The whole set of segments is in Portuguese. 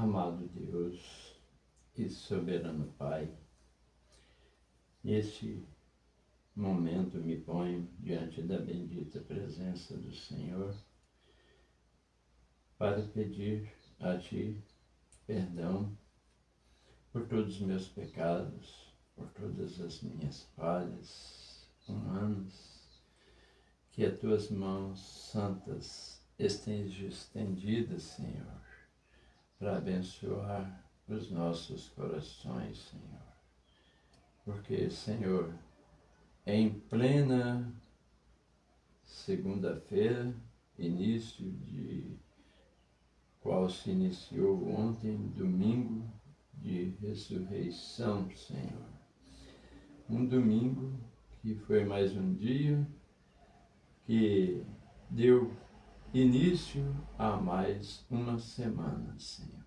Amado Deus e soberano Pai, neste momento me ponho diante da bendita presença do Senhor para pedir a Ti perdão por todos os meus pecados, por todas as minhas falhas humanas, que as Tuas mãos santas estejam estendidas, Senhor, para abençoar os nossos corações, Senhor. Porque, Senhor, em plena segunda-feira, início de qual se iniciou ontem, domingo de ressurreição, Senhor. Um domingo que foi mais um dia que deu início a mais uma semana, Senhor,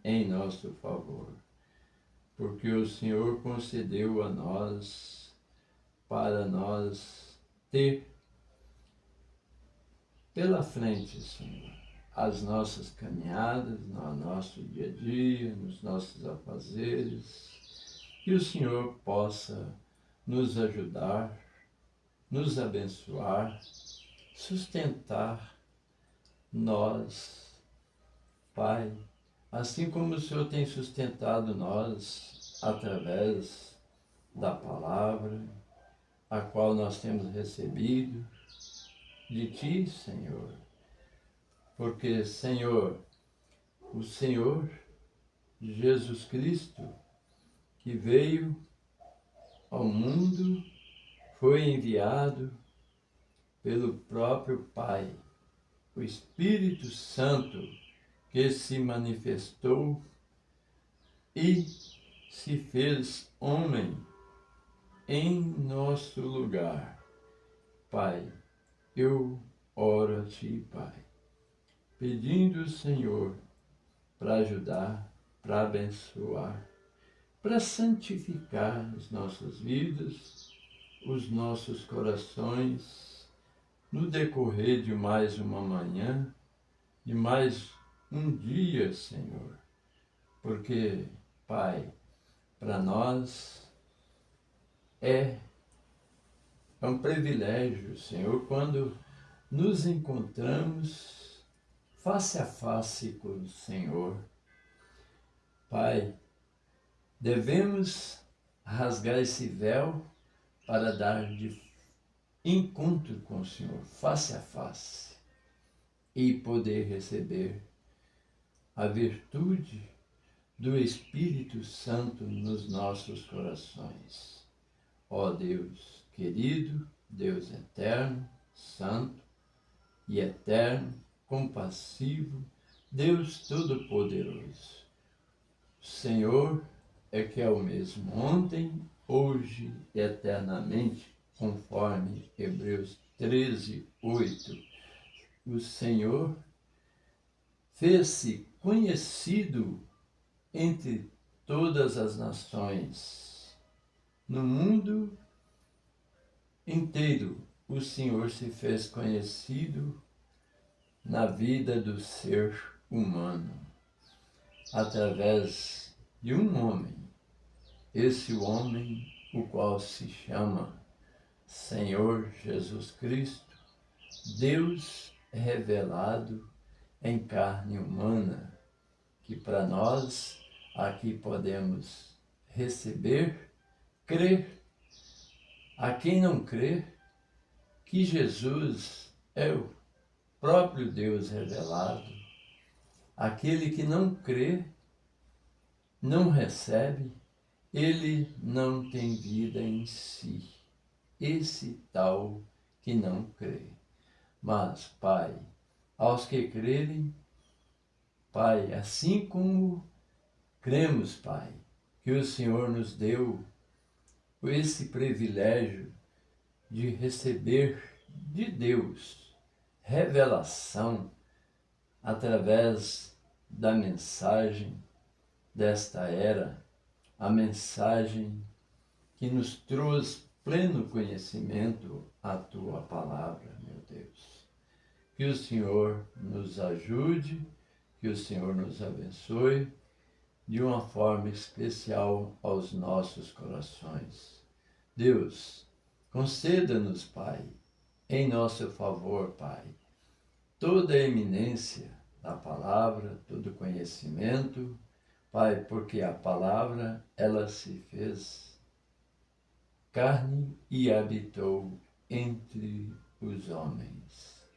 em nosso favor. Porque o Senhor concedeu a nós, para nós ter pela frente, Senhor, as nossas caminhadas, no nosso dia a dia, nos nossos afazeres, que o Senhor possa nos ajudar, nos abençoar, sustentar nós, Pai, assim como o Senhor tem sustentado nós através da palavra, a qual nós temos recebido de Ti, Senhor. Porque, Senhor, o Senhor Jesus Cristo, que veio ao mundo, foi enviado pelo próprio Pai, o Espírito Santo, que se manifestou e se fez homem em nosso lugar. Pai, eu oro a Ti, Pai, pedindo o Senhor para ajudar, para abençoar, para santificar as nossas vidas, os nossos corações, no decorrer de mais uma manhã, de mais um dia, Senhor. Porque, Pai, para nós é um privilégio, Senhor, quando nos encontramos face a face com o Senhor. Pai, devemos rasgar esse véu para dar de encontro com o Senhor, face a face, e poder receber a virtude do Espírito Santo nos nossos corações. Ó Deus querido, Deus eterno, santo e eterno, compassivo, Deus Todo-Poderoso. O Senhor é que é o mesmo ontem, hoje e eternamente, conforme Hebreus 13:8. O Senhor fez-se conhecido entre todas as nações. No mundo inteiro, o Senhor se fez conhecido na vida do ser humano, através de um homem. Esse homem, o qual se chama Senhor Jesus Cristo, Deus revelado em carne humana, que para nós aqui podemos receber, crer. A quem não crer que Jesus é o próprio Deus revelado, aquele que não crê, não recebe, ele não tem vida em si. Esse tal que não crê. Mas, Pai, aos que crerem, Pai, assim como cremos, Pai, que o Senhor nos deu esse privilégio de receber de Deus revelação através da mensagem desta era, a mensagem que nos trouxe pleno conhecimento a Tua palavra, meu Deus. Que o Senhor nos ajude que o Senhor nos abençoe de uma forma especial aos nossos corações. Deus, conceda-nos, Pai, em nosso favor, Pai, toda a eminência da palavra, todo conhecimento, Pai, porque a palavra, ela se fez carne e habitou entre os homens.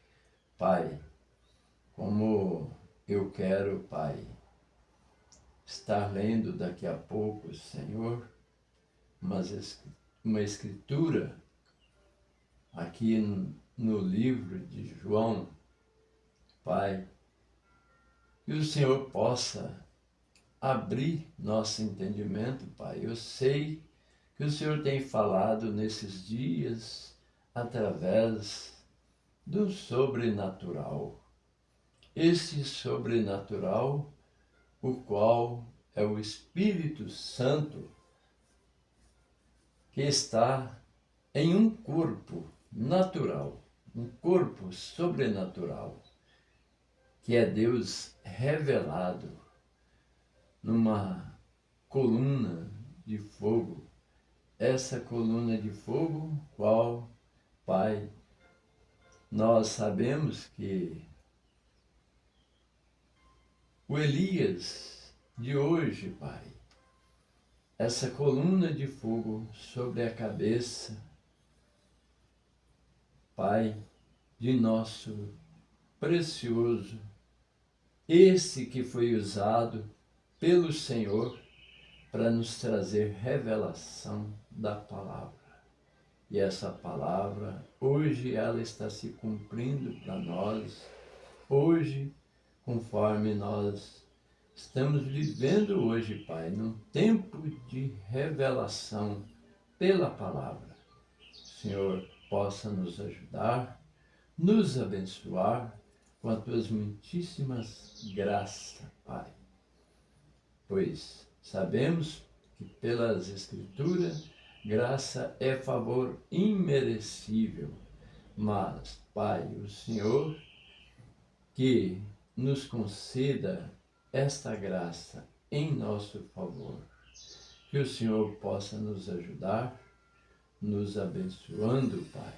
Pai, como eu quero, Pai, estar lendo daqui a pouco, Senhor, uma escritura aqui no livro de João, Pai, que o Senhor possa abrir nosso entendimento, Pai. Eu sei que o Senhor tem falado nesses dias através do sobrenatural. Esse sobrenatural, o qual é o Espírito Santo, que está em um corpo natural, um corpo sobrenatural, que é Deus revelado numa coluna de fogo. Essa coluna de fogo, qual, Pai, nós sabemos que o Elias de hoje, Pai, essa coluna de fogo sobre a cabeça, Pai, de nosso precioso, esse que foi usado pelo Senhor para nos trazer revelação da palavra. E essa palavra, hoje ela está se cumprindo para nós, hoje, conforme nós estamos vivendo hoje, Pai, num tempo de revelação pela palavra. O Senhor possa nos ajudar, nos abençoar com as tuas muitíssimas graças, Pai. Pois sabemos que pelas Escrituras, graça é favor imerecível. Mas, Pai, o Senhor que nos conceda esta graça em nosso favor. Que o Senhor possa nos ajudar, nos abençoando, Pai,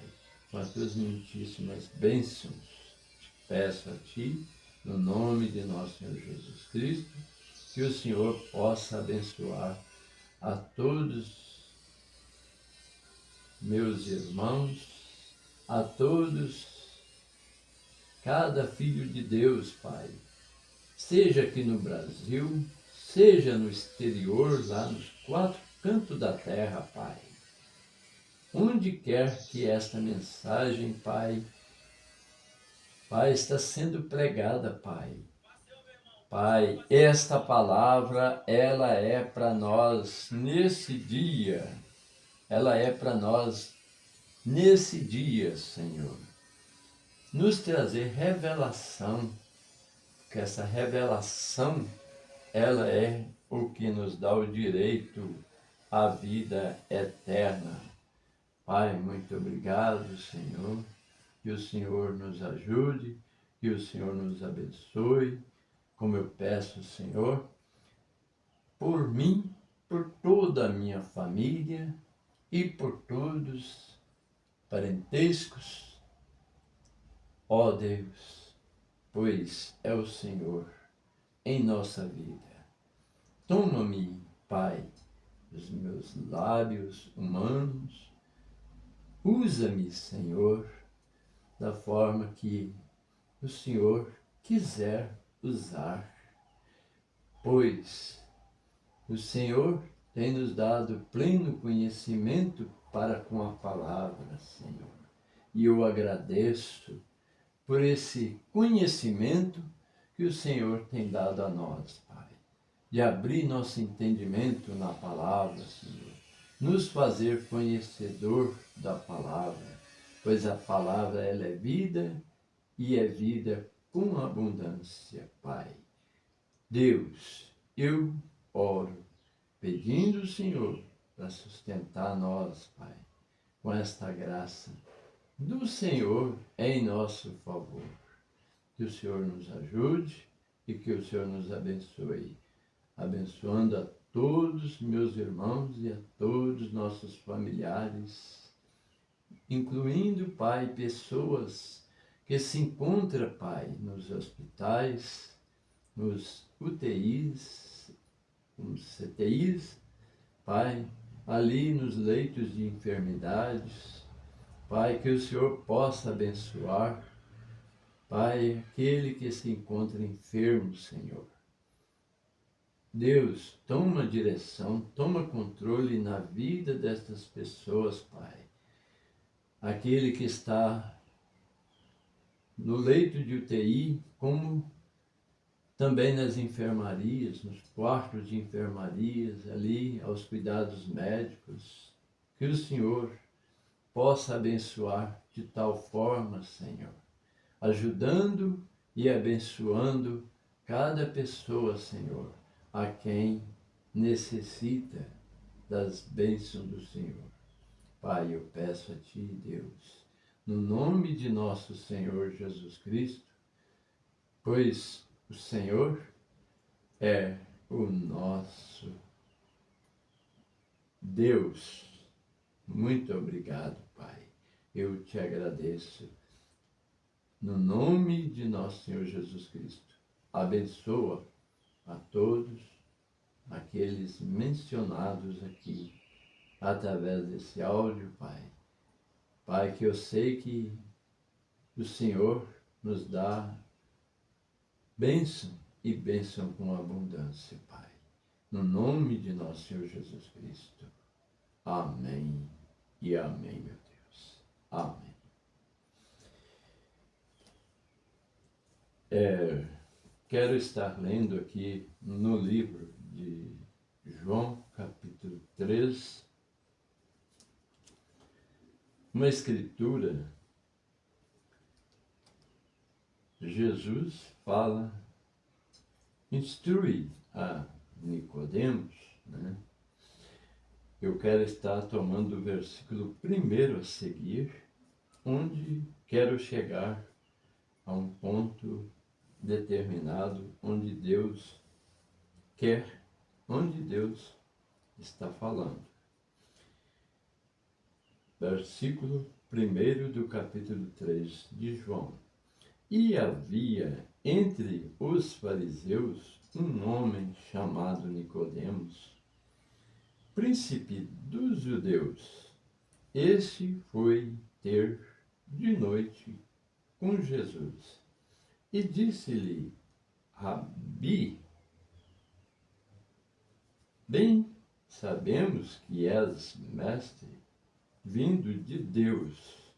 com as tuas muitíssimas bênçãos. Peço a Ti, no nome de nosso Senhor Jesus Cristo, que o Senhor possa abençoar a todos meus irmãos, a todos, cada filho de Deus, Pai, seja aqui no Brasil, seja no exterior, lá nos quatro cantos da terra, Pai. Onde quer que esta mensagem, Pai, está sendo pregada, Pai. Pai, esta palavra, ela é para nós nesse dia. Ela é para nós nesse dia, Senhor. Nos trazer revelação, porque essa revelação, ela é o que nos dá o direito à vida eterna. Pai, muito obrigado, Senhor. Que o Senhor nos ajude, que o Senhor nos abençoe, como eu peço, Senhor, por mim, por toda a minha família e por todos parentescos, ó Deus, pois é o Senhor em nossa vida. Toma-me, Pai, os meus lábios humanos, usa-me, Senhor, da forma que o Senhor quiser usar, pois o Senhor tem nos dado pleno conhecimento para com a palavra, Senhor. E eu agradeço por esse conhecimento que o Senhor tem dado a nós, Pai. De abrir nosso entendimento na palavra, Senhor. Nos fazer conhecedor da palavra, pois a palavra ela é vida e é vida com abundância, Pai. Deus, eu oro, pedindo o Senhor para sustentar nós, Pai, com esta graça do Senhor em nosso favor. Que o Senhor nos ajude, e que o Senhor nos abençoe, abençoando a todos meus irmãos e a todos nossos familiares, incluindo, Pai, pessoas que se encontram, Pai, nos hospitais, nos UTIs, nos CTIs, Pai, ali nos leitos de enfermidades, Pai, que o Senhor possa abençoar, Pai, aquele que se encontra enfermo, Senhor. Deus, toma direção, toma controle na vida destas pessoas, Pai. Aquele que está no leito de UTI, como também nas enfermarias, nos quartos de enfermarias, ali aos cuidados médicos, que o Senhor possa abençoar de tal forma, Senhor, ajudando e abençoando cada pessoa, Senhor, a quem necessita das bênçãos do Senhor. Pai, eu peço a Ti, Deus, no nome de nosso Senhor Jesus Cristo, pois o Senhor é o nosso Deus. Muito obrigado, Pai. Eu te agradeço. No nome de nosso Senhor Jesus Cristo, abençoa a todos aqueles mencionados aqui, através desse áudio, Pai. Pai, que eu sei que o Senhor nos dá bênção e bênção com abundância, Pai. No nome de nosso Senhor Jesus Cristo. Amém e amém, meu Deus. Amém. Quero estar lendo aqui no livro de João, capítulo 3, uma escritura. Jesus fala, instrui a Nicodemos, né? Eu quero estar tomando o versículo 1 a seguir, onde quero chegar a um ponto determinado, onde Deus quer, onde Deus está falando. Versículo 1 do capítulo 3 de João. E havia entre os fariseus um homem chamado Nicodemos, príncipe dos judeus. Este foi ter de noite com Jesus e disse-lhe: Rabi, bem sabemos que és mestre, vindo de Deus,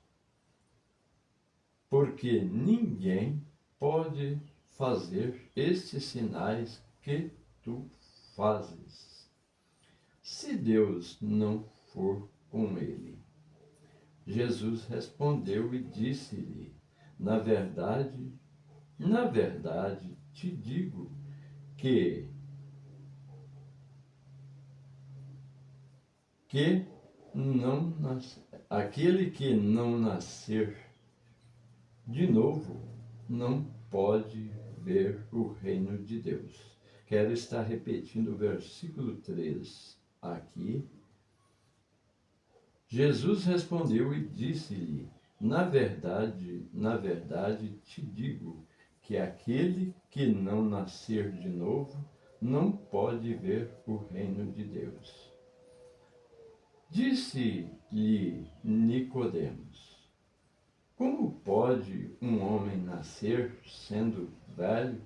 porque ninguém pode fazer estes sinais que tu fazes, se Deus não for com ele. Jesus respondeu e disse-lhe: na verdade, te digo que aquele que não nascer de novo não pode ver o reino de Deus. Quero estar repetindo o versículo 3 aqui. Jesus respondeu e disse-lhe: na verdade, te digo que aquele que não nascer de novo não pode ver o reino de Deus. Disse-lhe Nicodemos: como pode um homem nascer sendo velho?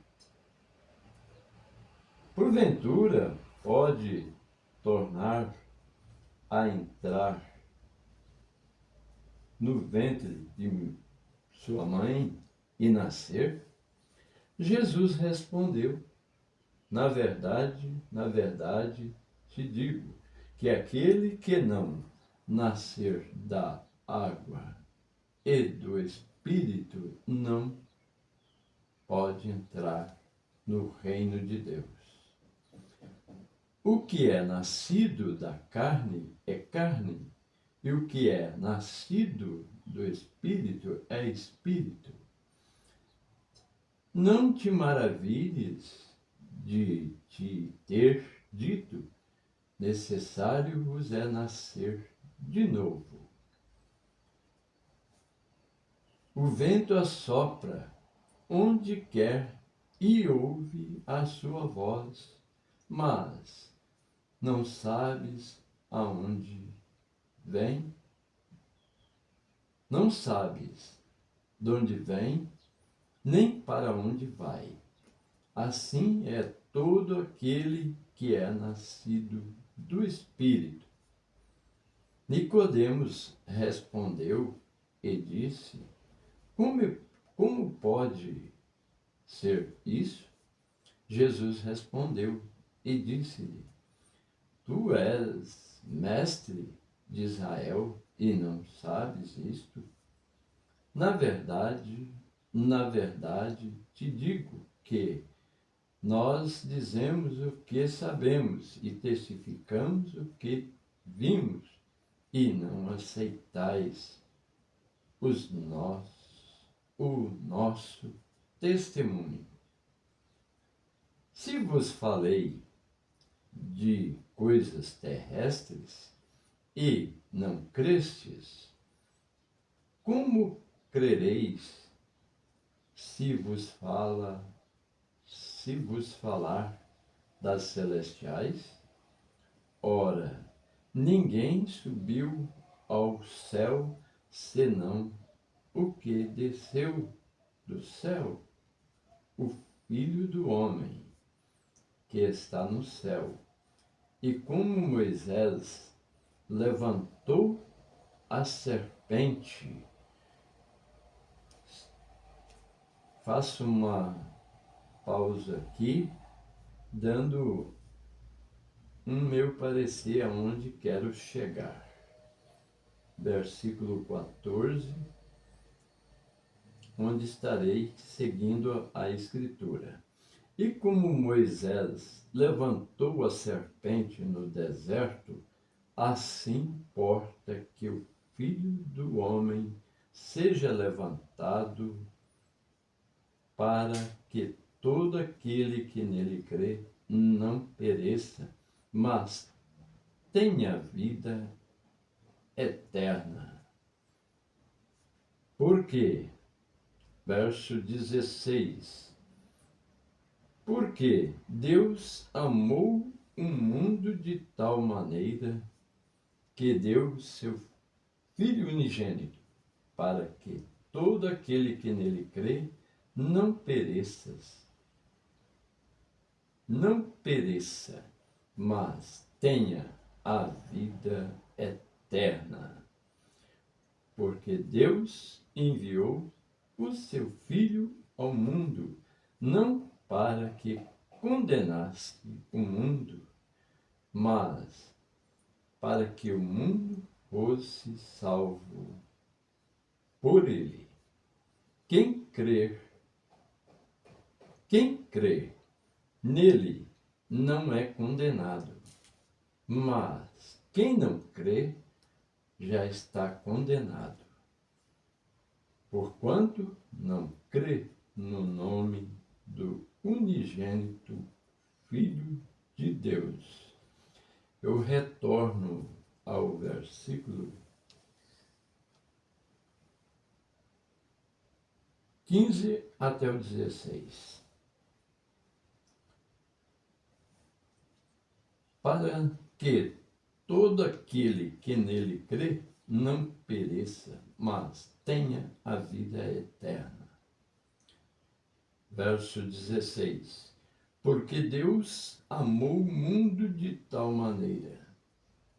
Porventura pode tornar a entrar no ventre de sua mãe e nascer? Jesus respondeu: na verdade, te digo que aquele que não nascer da água e do Espírito não pode entrar no reino de Deus. O que é nascido da carne é carne, e o que é nascido do Espírito é Espírito. Não te maravilhes de te ter dito, necessário vos é nascer de novo. O vento assopra onde quer e ouve a sua voz, mas não sabes aonde vem, não sabes de onde vem, nem para onde vai. Assim é todo aquele que é nascido do Espírito. Nicodemos respondeu e disse: como pode ser isso? Jesus respondeu e disse-lhe: Tu és mestre de Israel e não sabes isto? Na verdade, te digo que nós dizemos o que sabemos e testificamos o que vimos, e não aceitais o nosso testemunho. Se vos falei de coisas terrestres e não crestes, como crereis se vos falar das celestiais? Ora, ninguém subiu ao céu senão o que desceu do céu, o Filho do Homem, que está no céu. E como Moisés levantou a serpente, faço uma pausa aqui, dando um meu parecer aonde quero chegar. Versículo 14, onde estarei seguindo a Escritura. E como Moisés levantou a serpente no deserto, assim importa que o Filho do Homem seja levantado, para que todo aquele que nele crê não pereça, mas tenha vida eterna. Porque, verso 16, porque Deus amou o mundo de tal maneira que deu seu Filho unigênito, para que todo aquele que nele crê não pereça, mas tenha a vida eterna. Porque Deus enviou o seu Filho ao mundo, não para que condenasse o mundo, mas para que o mundo fosse salvo por ele. Quem crê nele não é condenado, mas quem não crê já está condenado, porquanto não crê no nome do unigênito Filho de Deus. Eu retorno ao versículo 15 até o 16. Para que todo aquele que nele crê não pereça, mas tenha a vida eterna. Verso 16. Porque Deus amou o mundo de tal maneira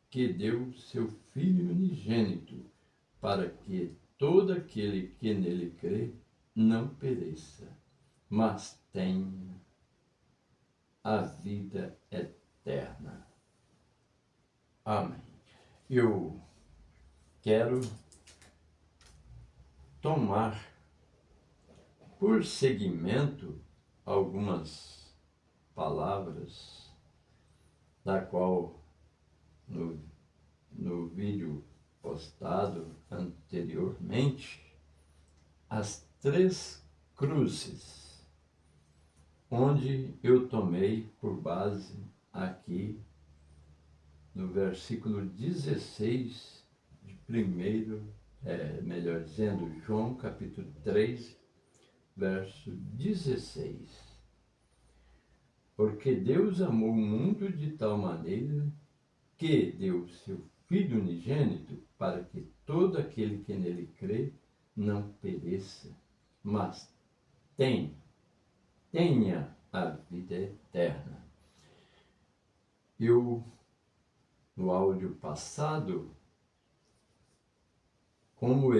que deu seu Filho unigênito, para que todo aquele que nele crê não pereça, mas tenha a vida eterna. Amém. Eu quero tomar por seguimento algumas palavras da qual no vídeo postado anteriormente, as três cruzes. onde eu tomei por base aqui no versículo 16 de primeiro, melhor dizendo, João capítulo 3, verso 16. Porque Deus amou o mundo de tal maneira que deu seu Filho unigênito para que todo aquele que nele crê não pereça, mas tenha a vida eterna. Eu, no áudio passado, como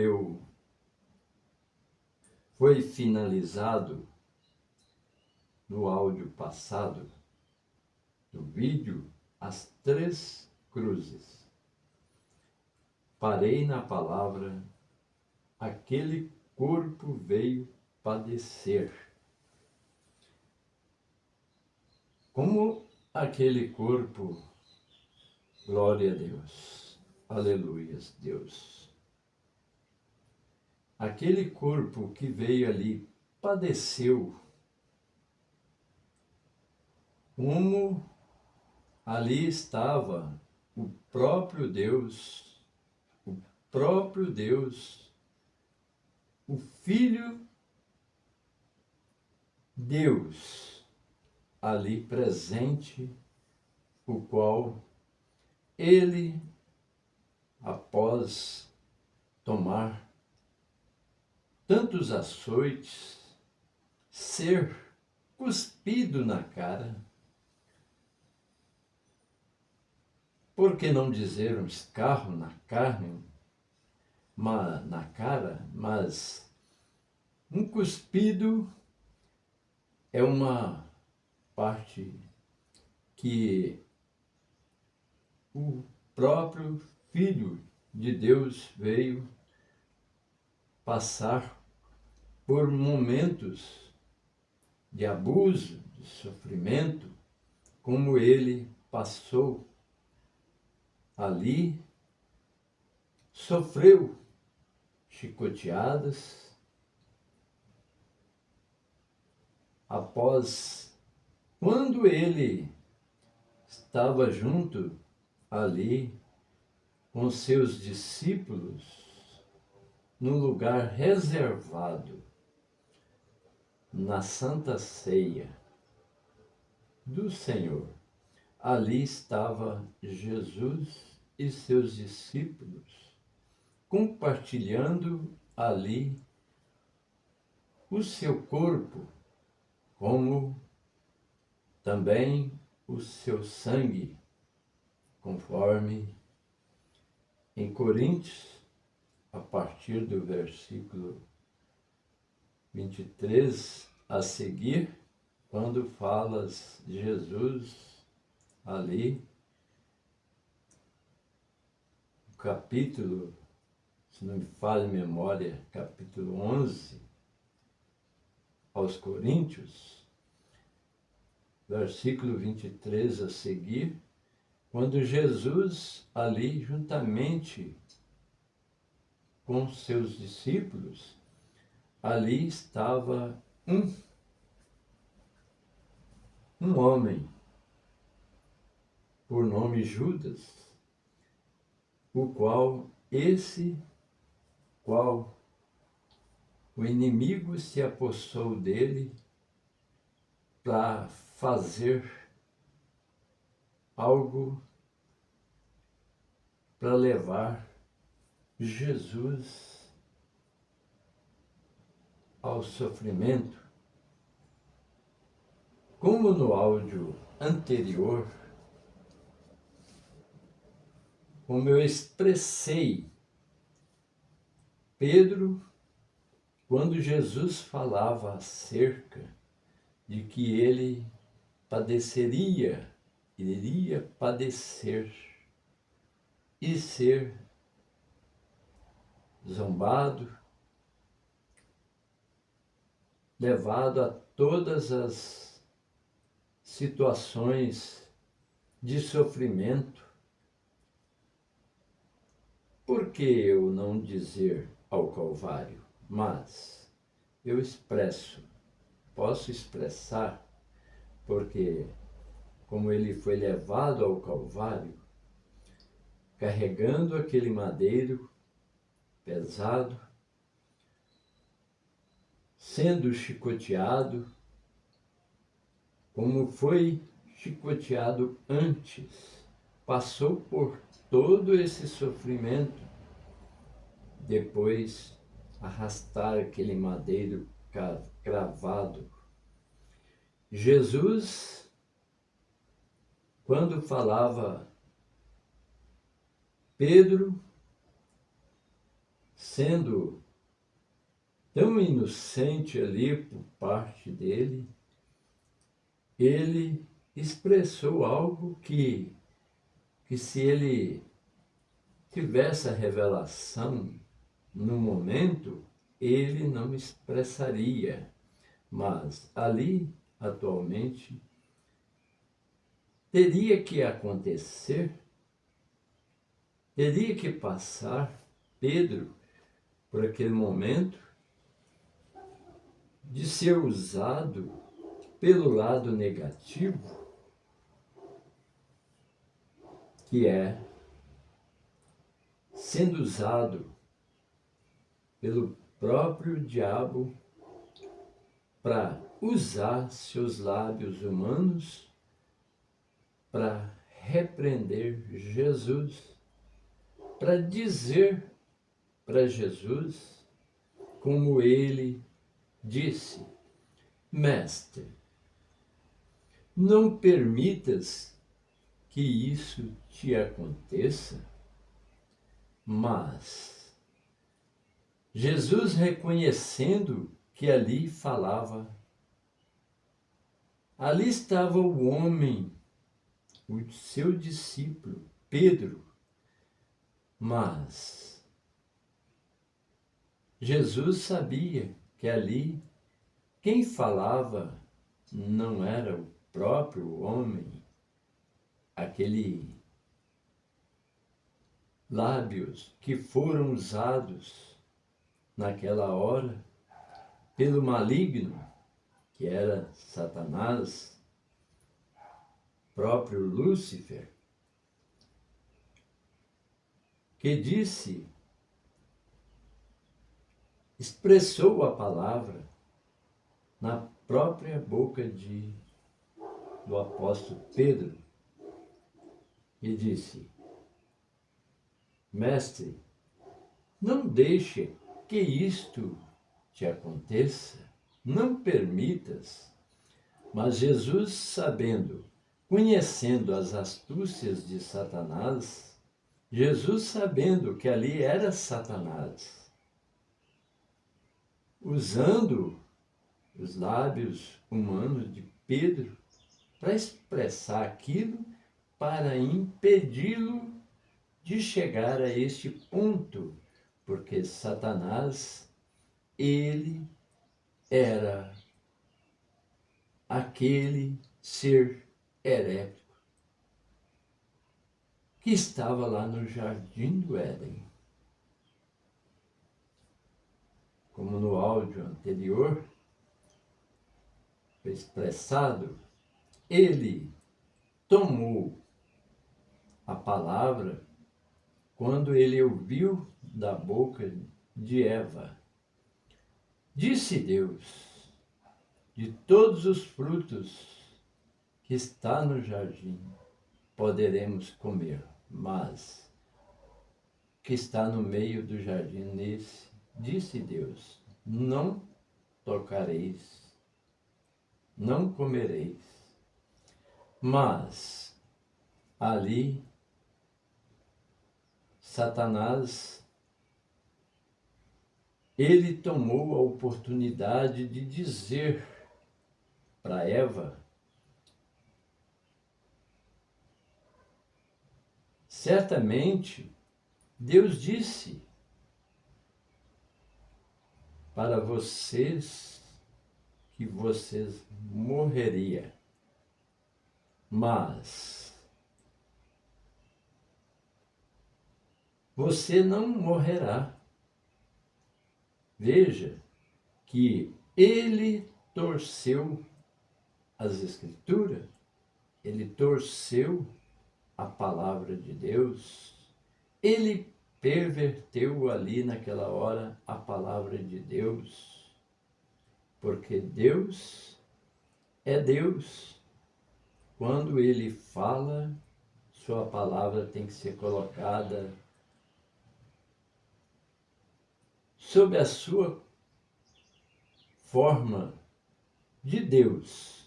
foi finalizado no áudio passado do vídeo, as 3 cruzes. Parei na palavra, aquele corpo veio padecer. Como aquele corpo, glória a Deus, aleluias, Deus. Aquele corpo que veio ali padeceu, como ali estava o próprio Deus, o Filho Deus, ali presente, o qual ele, após tomar tantos açoites, ser cuspido na cara, por que não dizer um escarro na carne, na cara, mas um cuspido é uma parte que o próprio Filho de Deus veio passar por momentos de abuso, de sofrimento, como ele passou ali, sofreu chicoteadas, após, quando ele estava junto ali com seus discípulos, no lugar reservado, na Santa Ceia do Senhor, ali estava Jesus e seus discípulos, compartilhando ali o seu corpo, como também o seu sangue, conforme em Coríntios, a partir do versículo 23 a seguir, quando falas Jesus ali, o capítulo, se não me falha a memória, capítulo 11, aos Coríntios, versículo 23 a seguir, quando Jesus ali, juntamente com seus discípulos, ali estava um homem, por nome Judas, o qual o inimigo se apossou dele para fazer algo para levar Jesus ao sofrimento. Como no áudio anterior, como eu expressei, Pedro, quando Jesus falava acerca de que ele iria padecer e ser zombado, levado a todas as situações de sofrimento. Por que eu não dizer ao Calvário? Mas eu posso expressar porque como ele foi levado ao Calvário, carregando aquele madeiro pesado, sendo chicoteado, como foi chicoteado antes, passou por todo esse sofrimento, depois arrastar aquele madeiro cravado. Jesus, quando falava, Pedro, sendo tão inocente ali por parte dele, ele expressou algo que se ele tivesse a revelação no momento, ele não expressaria, mas ali, atualmente, teria que acontecer, teria que passar Pedro por aquele momento de ser usado pelo lado negativo, que é sendo usado pelo próprio diabo para usar seus lábios humanos para repreender Jesus, para dizer para Jesus, como ele disse: Mestre, não permitas que isso te aconteça. Mas Jesus, reconhecendo que ali falava, ali estava o homem, o seu discípulo, Pedro, mas Jesus sabia que ali quem falava não era o próprio homem, aquele lábios que foram usados naquela hora pelo maligno, que era Satanás, próprio Lúcifer, que disse, expressou a palavra na própria boca do apóstolo Pedro e disse: Mestre, não deixe que isto te aconteça, não permitas. Mas Jesus, sabendo, conhecendo as astúcias de Satanás, Jesus sabendo que ali era Satanás, usando os lábios humanos de Pedro para expressar aquilo, para impedi-lo de chegar a este ponto, porque Satanás, ele era aquele ser herético que estava lá no Jardim do Éden. Como no áudio anterior foi expressado, ele tomou a palavra quando ele ouviu da boca de Eva. Disse Deus: de todos os frutos que está no jardim poderemos comer, mas que está no meio do jardim, nesse, disse Deus, não tocareis, não comereis. Mas ali Satanás, ele tomou a oportunidade de dizer para Eva, certamente Deus disse para vocês que vocês morreriam, mas você não morrerá. Veja que ele torceu as Escrituras, ele torceu a palavra de Deus, ele perverteu ali naquela hora a palavra de Deus, porque Deus é Deus. Quando ele fala, sua palavra tem que ser colocada sob a sua forma de Deus.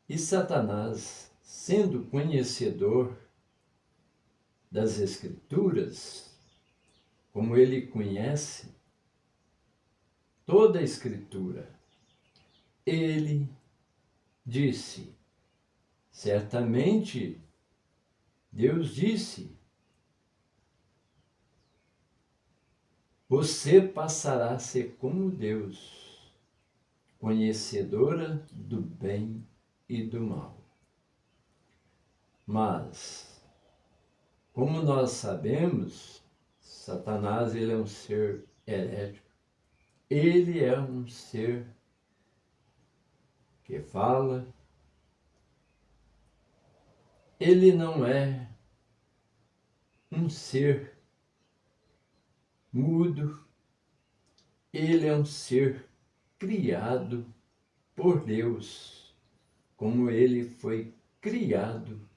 E Satanás, sendo conhecedor das Escrituras, como ele conhece toda a Escritura, ele disse, certamente Deus disse, você passará a ser como Deus, conhecedora do bem e do mal. Mas, como nós sabemos, Satanás ele é um ser herético. Ele é um ser que fala. Ele não é um ser mudo. Ele é um ser criado por Deus, como ele foi criado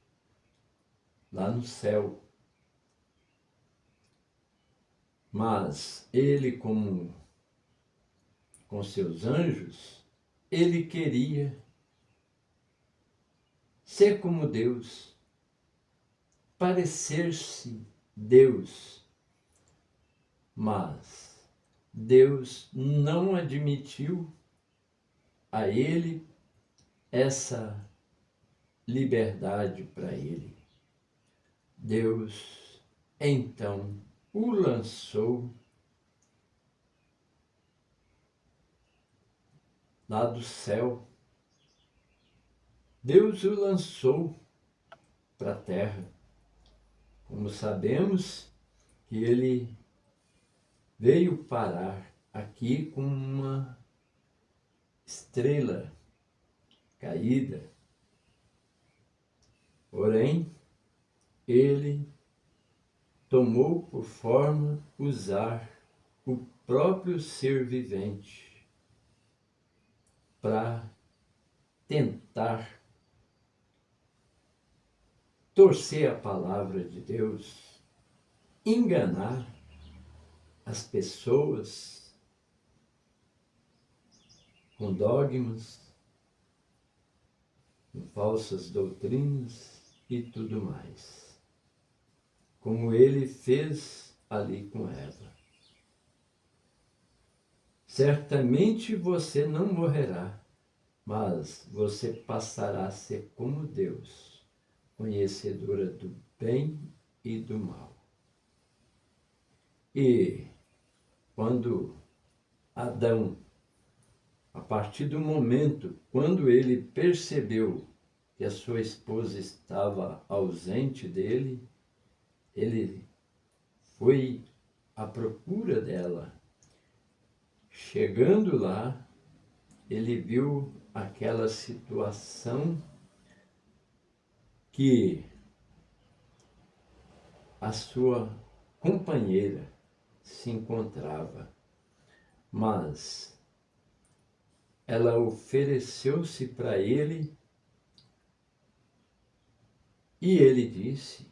lá no céu. Mas ele, como com seus anjos, ele queria ser como Deus, parecer-se Deus. Mas Deus não admitiu a ele essa liberdade para ele. Deus, então, o lançou lá do céu. Deus o lançou para a terra. Como sabemos que ele veio parar aqui com uma estrela caída. Porém, ele tomou por forma usar o próprio ser vivente para tentar torcer a palavra de Deus, enganar as pessoas com dogmas, com falsas doutrinas e tudo mais, como ele fez ali com Eva. Certamente você não morrerá, mas você passará a ser como Deus, conhecedora do bem e do mal. E quando Adão, a partir do momento quando ele percebeu que a sua esposa estava ausente dele, ele foi à procura dela. Chegando lá, ele viu aquela situação que a sua companheira se encontrava, mas ela ofereceu-se para ele e ele disse,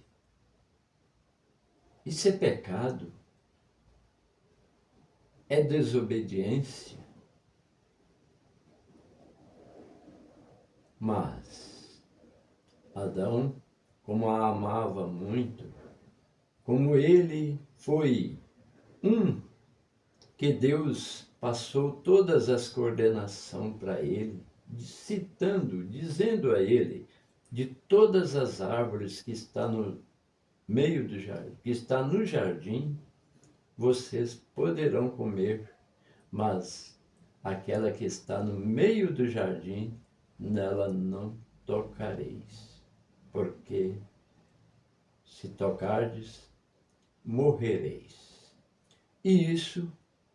isso é pecado, é desobediência. Mas Adão, como a amava muito, como ele foi que Deus passou todas as coordenações para ele, citando, dizendo a ele, de todas as árvores que está no meio do jardim, que está no jardim, vocês poderão comer, mas aquela que está no meio do jardim, nela não tocareis, porque se tocardes, morrereis. E isso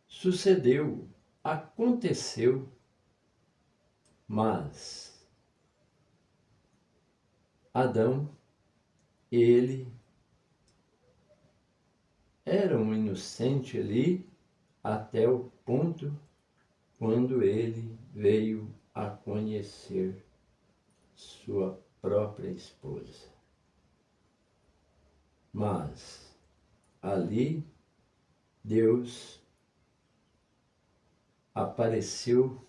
sucedeu, aconteceu. Mas Adão, ele era um inocente ali até o ponto quando ele veio a conhecer sua própria esposa. Mas ali Deus apareceu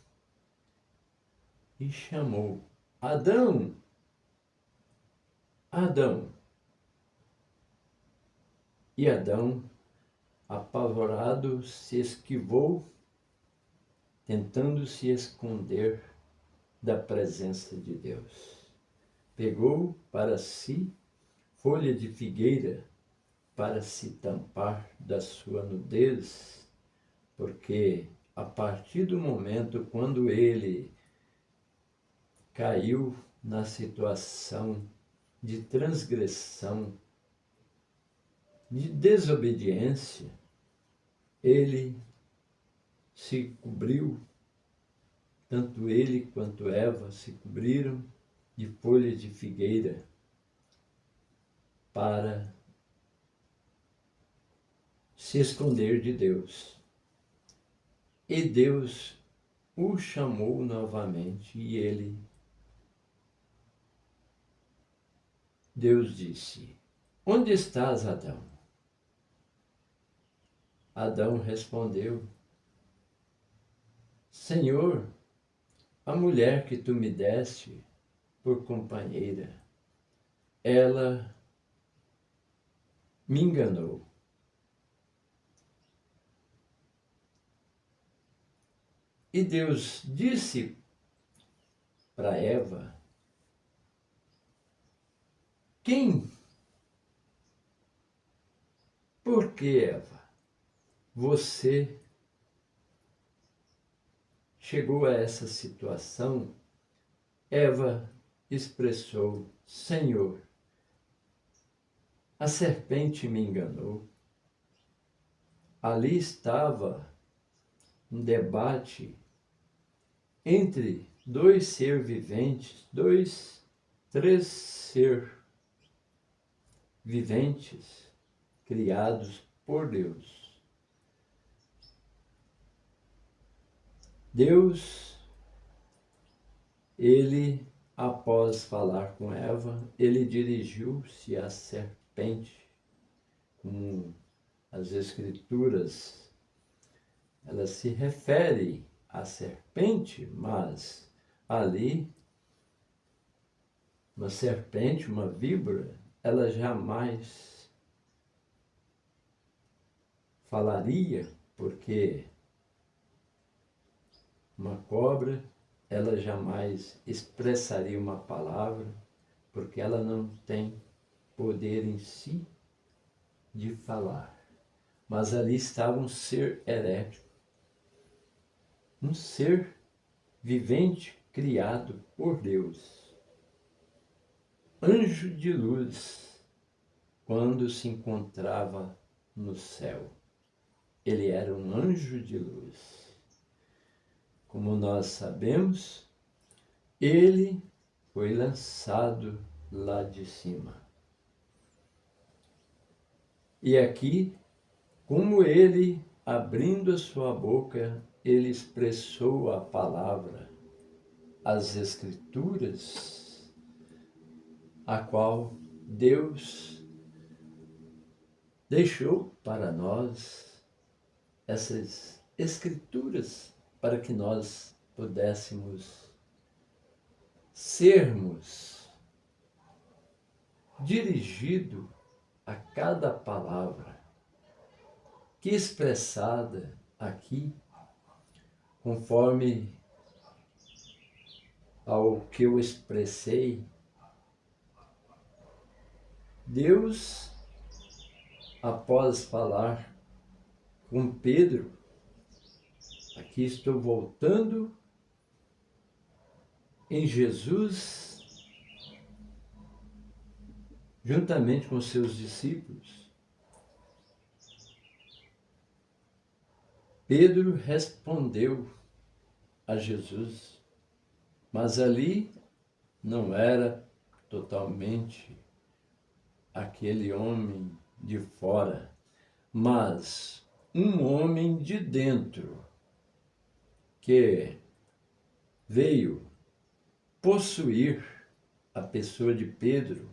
e chamou: Adão, Adão. E Adão, apavorado, se esquivou, tentando se esconder da presença de Deus. Pegou para si folha de figueira para se tampar da sua nudez, porque a partir do momento quando ele caiu na situação de transgressão, de desobediência, ele se cobriu, tanto ele quanto Eva se cobriram de folha de figueira para se esconder de Deus. E Deus o chamou novamente e Deus disse: Onde estás, Adão? Adão respondeu: Senhor, a mulher que tu me deste por companheira, ela me enganou. E Deus disse para Eva: Por que, Eva, você chegou a essa situação? Eva expressou: Senhor, a serpente me enganou. Ali estava um debate entre dois seres viventes, três seres viventes criados por Deus. Deus, ele, após falar com Eva, ele dirigiu-se à serpente, como as Escrituras, ela se refere à serpente, mas ali, uma serpente, uma víbora, ela jamais falaria, porque uma cobra, ela jamais expressaria uma palavra, porque ela não tem poder em si de falar. Mas ali estava um ser erético, um ser vivente criado por Deus. Anjo de luz, quando se encontrava no céu. Ele era um anjo de luz. Como nós sabemos, ele foi lançado lá de cima. E aqui, como ele, abrindo a sua boca, ele expressou a palavra, as Escrituras, a qual Deus deixou para nós essas Escrituras para que nós pudéssemos sermos dirigidos a cada palavra que expressada aqui, conforme ao que eu expressei. Deus, após falar com Pedro, aqui estou voltando em Jesus, juntamente com seus discípulos. Pedro respondeu a Jesus: Mas ali não era totalmente aquele homem de fora, mas um homem de dentro que veio possuir a pessoa de Pedro,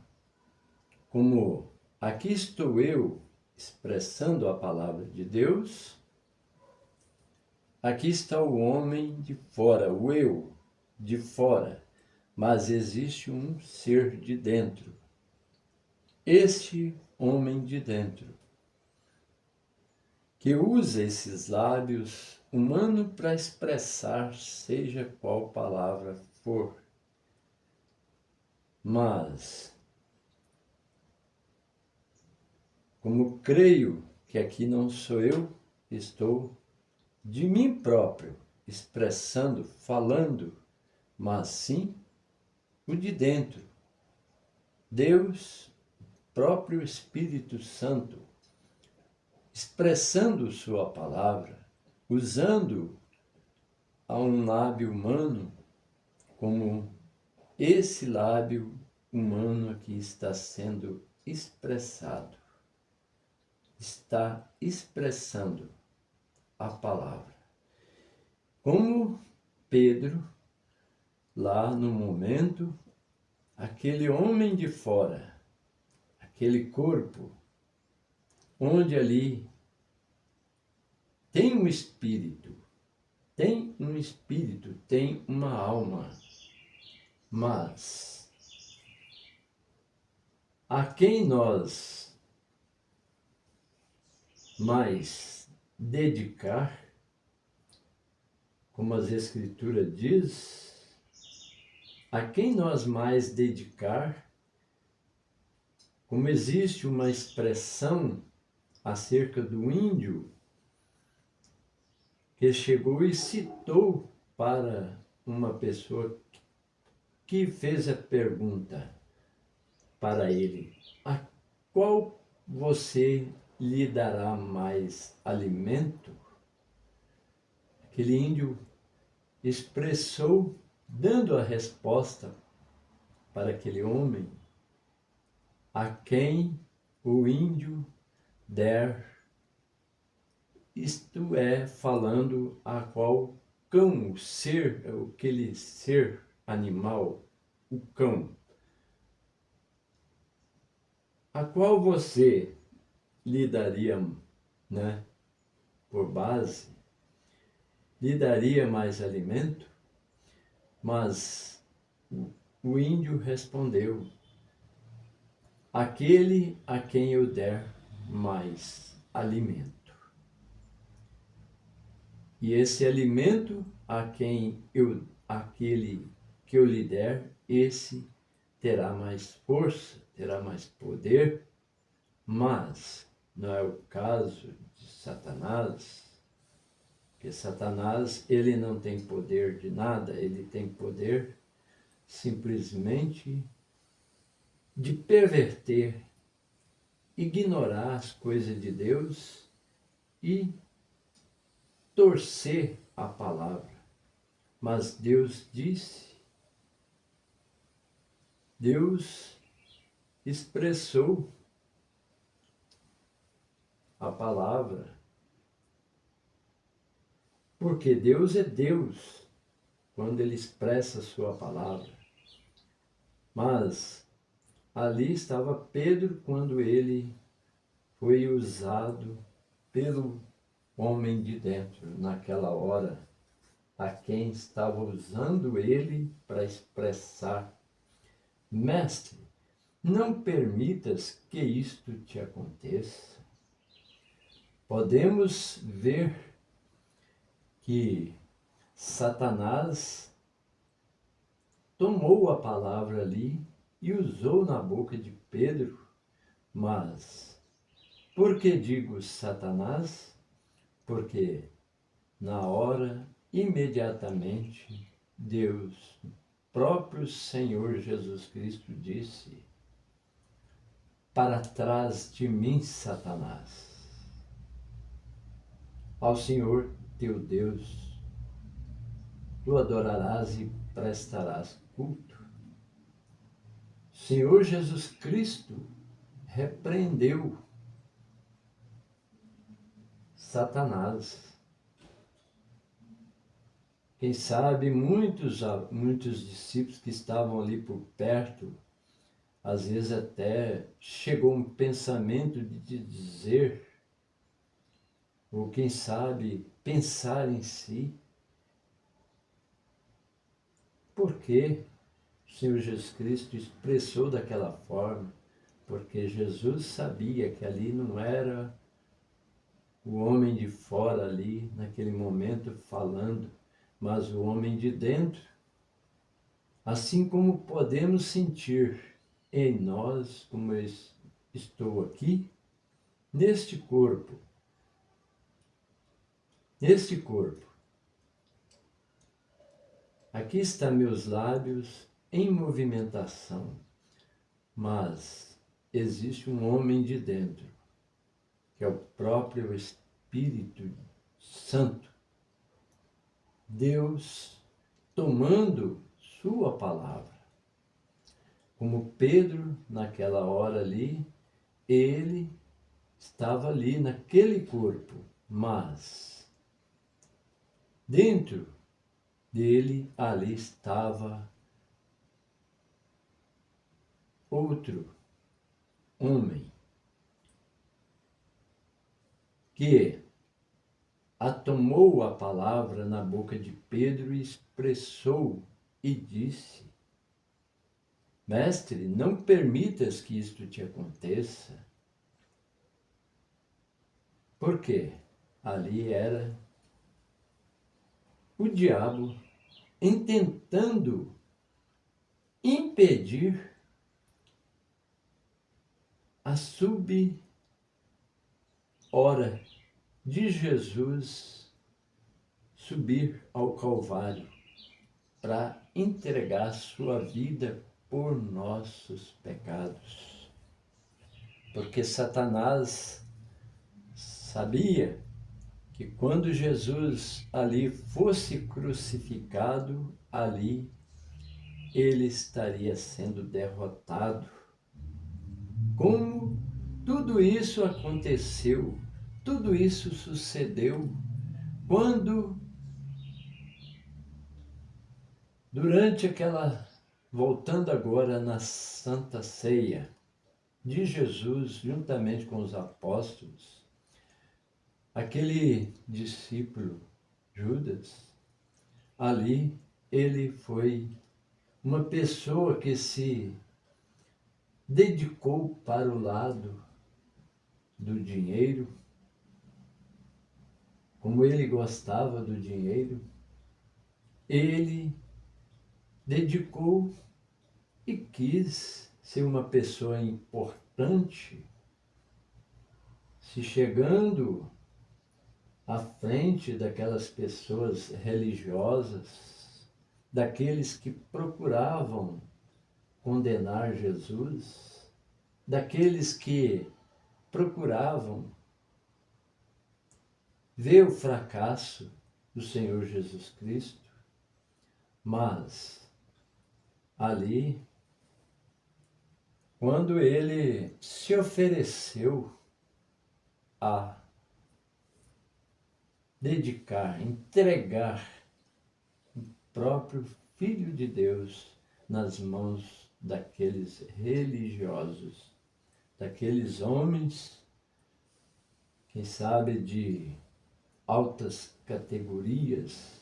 como aqui estou eu expressando a palavra de Deus, aqui está o homem de fora, o eu de fora, mas existe um ser de dentro. Este homem de dentro, que usa esses lábios humanos para expressar seja qual palavra for. Mas, como creio que aqui não sou eu, estou de mim próprio expressando, falando, mas sim o de dentro. Deus, próprio Espírito Santo, expressando sua palavra, usando a um lábio humano como esse lábio humano aqui está sendo expressado, está expressando a palavra. Como Pedro, lá no momento, aquele homem de fora, aquele corpo, onde ali tem um espírito, tem uma alma, mas a quem nós mais dedicar, como as Escrituras diz, a quem nós mais dedicar, como existe uma expressão acerca do índio, que chegou e citou para uma pessoa que fez a pergunta para ele: a qual você lhe dará mais alimento? Aquele índio expressou, dando a resposta para aquele homem, a quem o índio der, isto é, falando a qual cão, o ser, aquele ser animal, o cão, a qual você lhe daria, né, por base, lhe daria mais alimento? Mas o índio respondeu: aquele a quem eu der mais alimento. E esse alimento aquele que eu lhe der, esse terá mais força, terá mais poder, mas não é o caso de Satanás, porque Satanás, ele não tem poder de nada, ele tem poder simplesmente de perverter, ignorar as coisas de Deus e torcer a palavra. Mas Deus disse, Deus expressou a palavra, porque Deus é Deus quando Ele expressa a sua palavra. Mas ali estava Pedro quando ele foi usado pelo homem de dentro, naquela hora, a quem estava usando ele para expressar: mestre, não permitas que isto te aconteça. Podemos ver que Satanás tomou a palavra ali e usou na boca de Pedro, mas por que digo Satanás? Porque na hora, imediatamente, Deus, próprio Senhor Jesus Cristo disse: para trás de mim, Satanás. Ao Senhor teu Deus tu adorarás e prestarás culto. Senhor Jesus Cristo repreendeu Satanás. Quem sabe muitos discípulos que estavam ali por perto, às vezes até chegou um pensamento de dizer, ou quem sabe pensar em si, por que o Senhor Jesus Cristo expressou daquela forma? Porque Jesus sabia que ali não era o homem de fora ali, naquele momento, falando, mas o homem de dentro. Assim como podemos sentir em nós, como eu estou aqui, neste corpo. Aqui estão meus lábios em movimentação, mas existe um homem de dentro, que é o próprio Espírito Santo. Deus tomando sua palavra. Como Pedro, naquela hora ali, ele estava ali naquele corpo, mas dentro dele ali estava outro homem que tomou a palavra na boca de Pedro e expressou e disse: Mestre, não permitas que isto te aconteça. Por quê? Ali era o diabo intentando impedir a subhora de Jesus subir ao Calvário para entregar sua vida por nossos pecados. Porque Satanás sabia que quando Jesus ali fosse crucificado, ali ele estaria sendo derrotado. Como tudo isso aconteceu, tudo isso sucedeu quando, durante aquela, voltando agora na Santa Ceia de Jesus, juntamente com os apóstolos, aquele discípulo Judas, ali ele foi uma pessoa que se dedicou para o lado do dinheiro, como ele gostava do dinheiro, ele dedicou e quis ser uma pessoa importante, se chegando à frente daquelas pessoas religiosas, daqueles que procuravam condenar Jesus, daqueles que procuravam ver o fracasso do Senhor Jesus Cristo, mas ali, quando ele se ofereceu a dedicar, entregar o próprio Filho de Deus nas mãos daqueles religiosos, daqueles homens, quem sabe de altas categorias,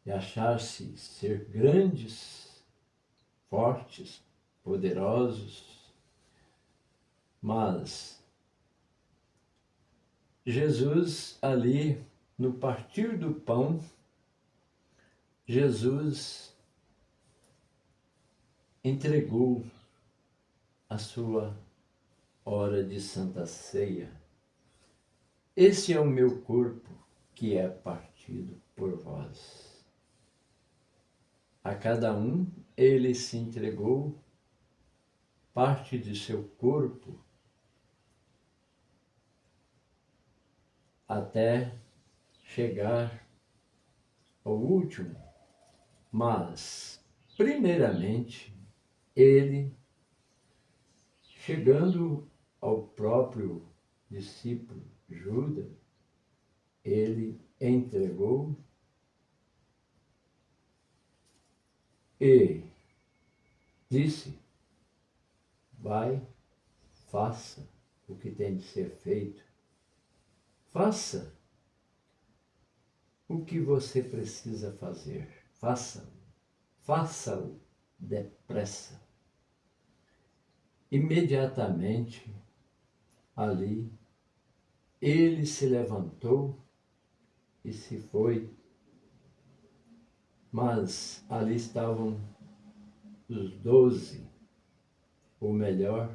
e achar-se ser grandes, fortes, poderosos, mas Jesus ali, no partir do pão, Jesus entregou a sua hora de Santa Ceia. Esse é o meu corpo que é partido por vós. A cada um ele se entregou parte de seu corpo até chegar ao último, mas, primeiramente, ele, chegando ao próprio discípulo Judas, ele entregou e disse: vai, faça o que tem de ser feito. Faça o que você precisa fazer. Faça-o depressa. Imediatamente, ali, ele se levantou e se foi. Mas ali estavam os 12, ou melhor,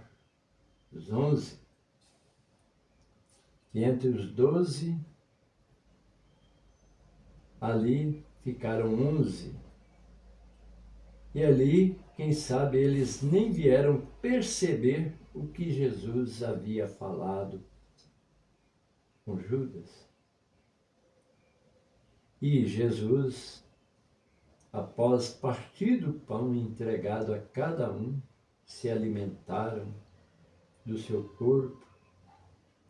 os 11. E entre os 12, ali ficaram 11. E ali, quem sabe, eles nem vieram perceber o que Jesus havia falado com Judas. E Jesus, após partir do pão entregado a cada um, se alimentaram do seu corpo.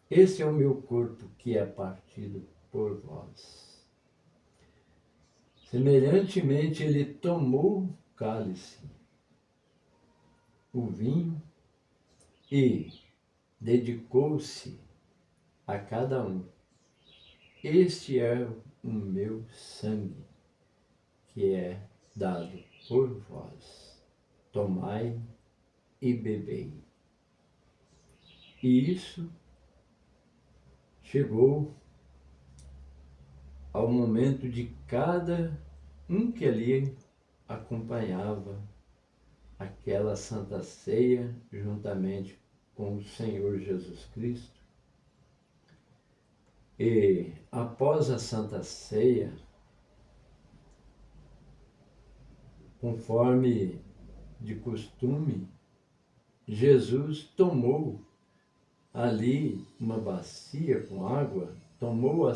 Esse é o meu corpo que é partido por vós. Semelhantemente, ele tomou o cálice, o vinho, e dedicou-se a cada um. Este é o meu sangue, que é dado por vós. Tomai e bebei. E isso chegou ao momento de cada um que ali acompanhava aquela Santa Ceia juntamente com o Senhor Jesus Cristo. E após a Santa Ceia, conforme de costume, Jesus tomou ali uma bacia com água, tomou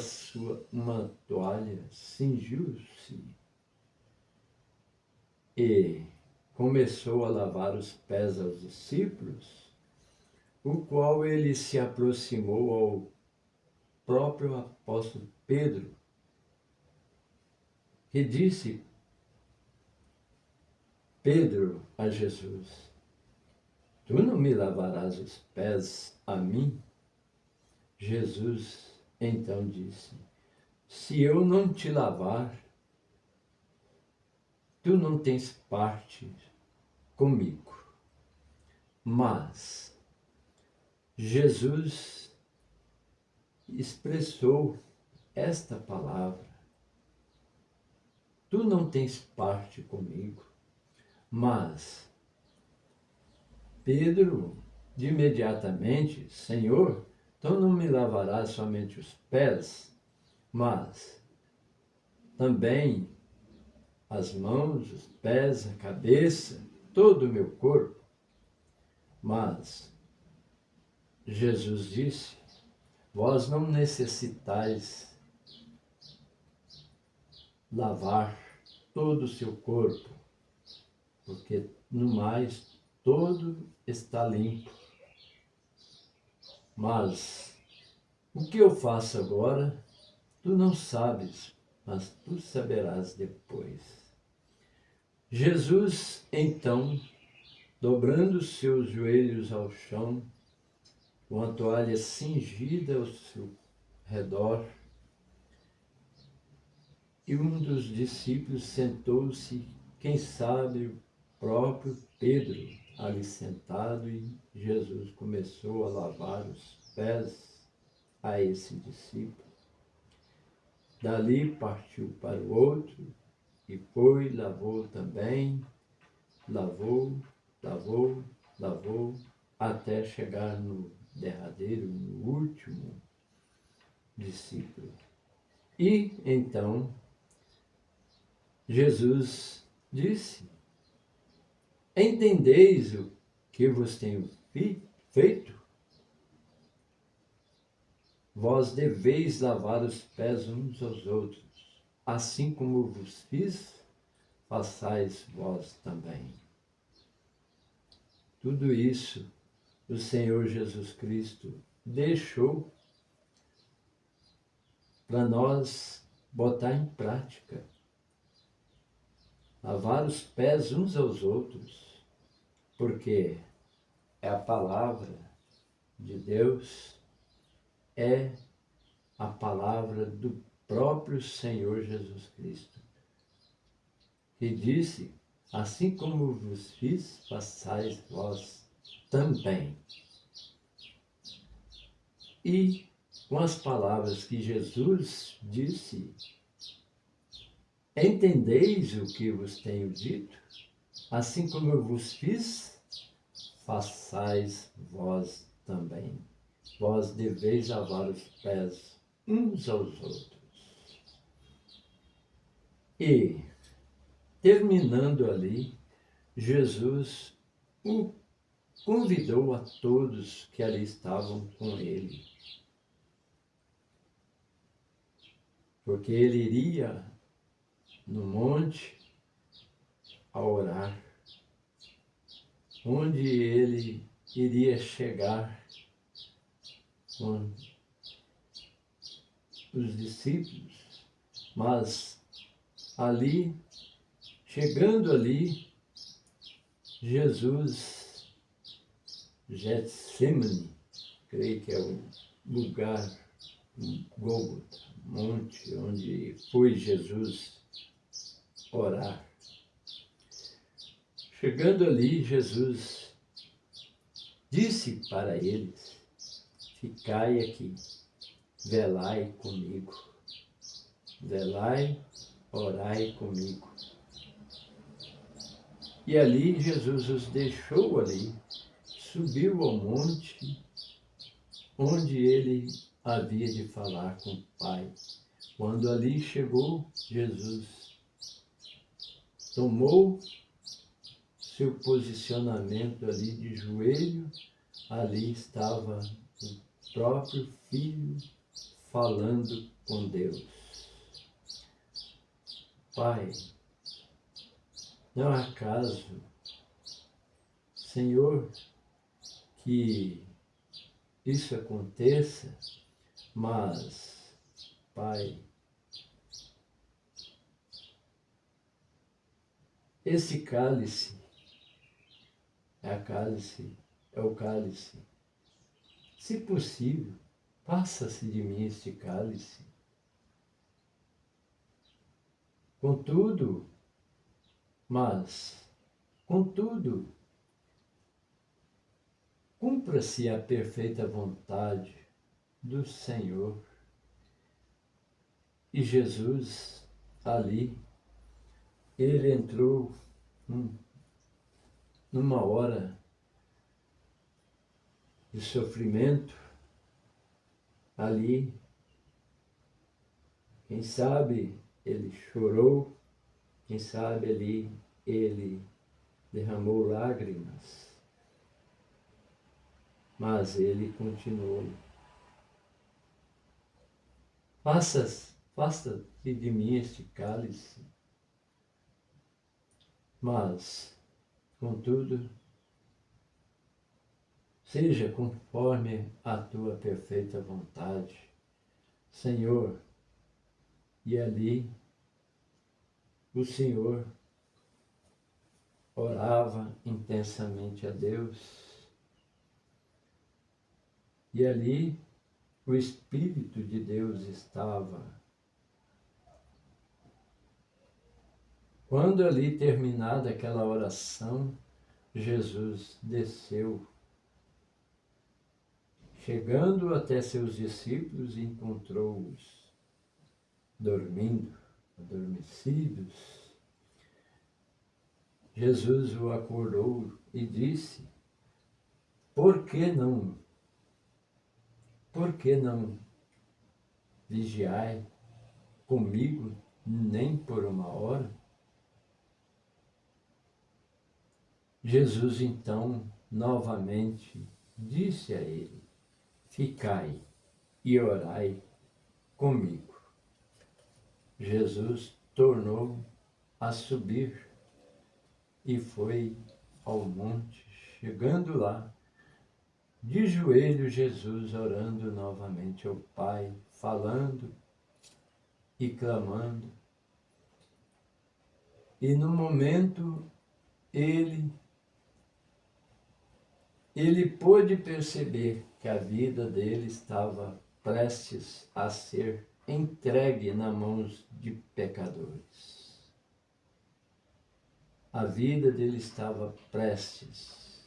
uma toalha, cingiu-se e começou a lavar os pés aos discípulos, o qual ele se aproximou ao próprio apóstolo Pedro, que disse Pedro a Jesus: tu não me lavarás os pés a mim? Jesus então disse: se eu não te lavar, tu não tens parte comigo. Mas Jesus expressou esta palavra: tu não tens parte comigo. Mas Pedro, de imediatamente: Senhor, então não me lavarás somente os pés, mas também as mãos, os pés, a cabeça, todo o meu corpo. Mas Jesus disse: vós não necessitais lavar todo o seu corpo, porque no mais todo está limpo. Mas o que eu faço agora, tu não sabes, mas tu saberás depois. Jesus, então, dobrando os seus joelhos ao chão, com a toalha cingida ao seu redor, e um dos discípulos sentou-se, quem sabe o próprio Pedro, ali sentado, e Jesus começou a lavar os pés a esse discípulo. Dali partiu para o outro, e foi, lavou também, lavou, até chegar no derradeiro, no último discípulo. E então Jesus disse: entendeis o que vos tenho feito? Vós deveis lavar os pés uns aos outros. assim como vos fiz, façais vós também. Tudo isso o Senhor Jesus Cristo deixou para nós botar em prática. Lavar os pés uns aos outros, porque é a palavra de Deus, é a palavra do próprio Senhor Jesus Cristo, que disse, assim como vos fiz, façais vós também. E com as palavras que Jesus disse, entendeis o que vos tenho dito? Assim como eu vos fiz, façais vós também. Vós deveis lavar os pés uns aos outros. E, terminando ali, Jesus o convidou a todos que ali estavam com ele, porque ele iria no monte a orar, onde ele iria chegar com os discípulos, mas ali, chegando ali, Jesus, Getsemane, creio que é o lugar, Gólgota, monte onde foi Jesus orar. Chegando ali, Jesus disse para eles, ficai aqui, velai comigo, velai, orai comigo. E ali Jesus os deixou ali, subiu ao monte, onde ele havia de falar com o Pai. Quando ali chegou, Jesus tomou seu posicionamento ali de joelho, ali estava o próprio Filho falando com Deus. Pai, não é acaso, Senhor, que isso aconteça, mas, Pai, esse cálice é o cálice. Se possível, passa-se de mim este cálice. Contudo, cumpra-se a perfeita vontade do Senhor. E Jesus, ali, ele entrou numa hora de sofrimento, ali, quem sabe ele chorou, quem sabe ali ele derramou lágrimas, mas ele continuou. Faça de mim este cálice, mas, contudo, seja conforme a tua perfeita vontade, Senhor. E ali o Senhor orava intensamente a Deus. E ali o Espírito de Deus estava. Quando ali terminada aquela oração, Jesus desceu. Chegando até seus discípulos, encontrou-os dormindo, adormecidos. Jesus o acordou e disse, por que não vigiai comigo nem por uma hora? Jesus então novamente disse a ele, ficai e orai comigo. Jesus tornou a subir e foi ao monte. Chegando lá, de joelho Jesus orando novamente ao Pai, falando e clamando. E no momento ele pôde perceber que a vida dele estava prestes a ser entregue nas mãos de pecadores. A vida dele estava prestes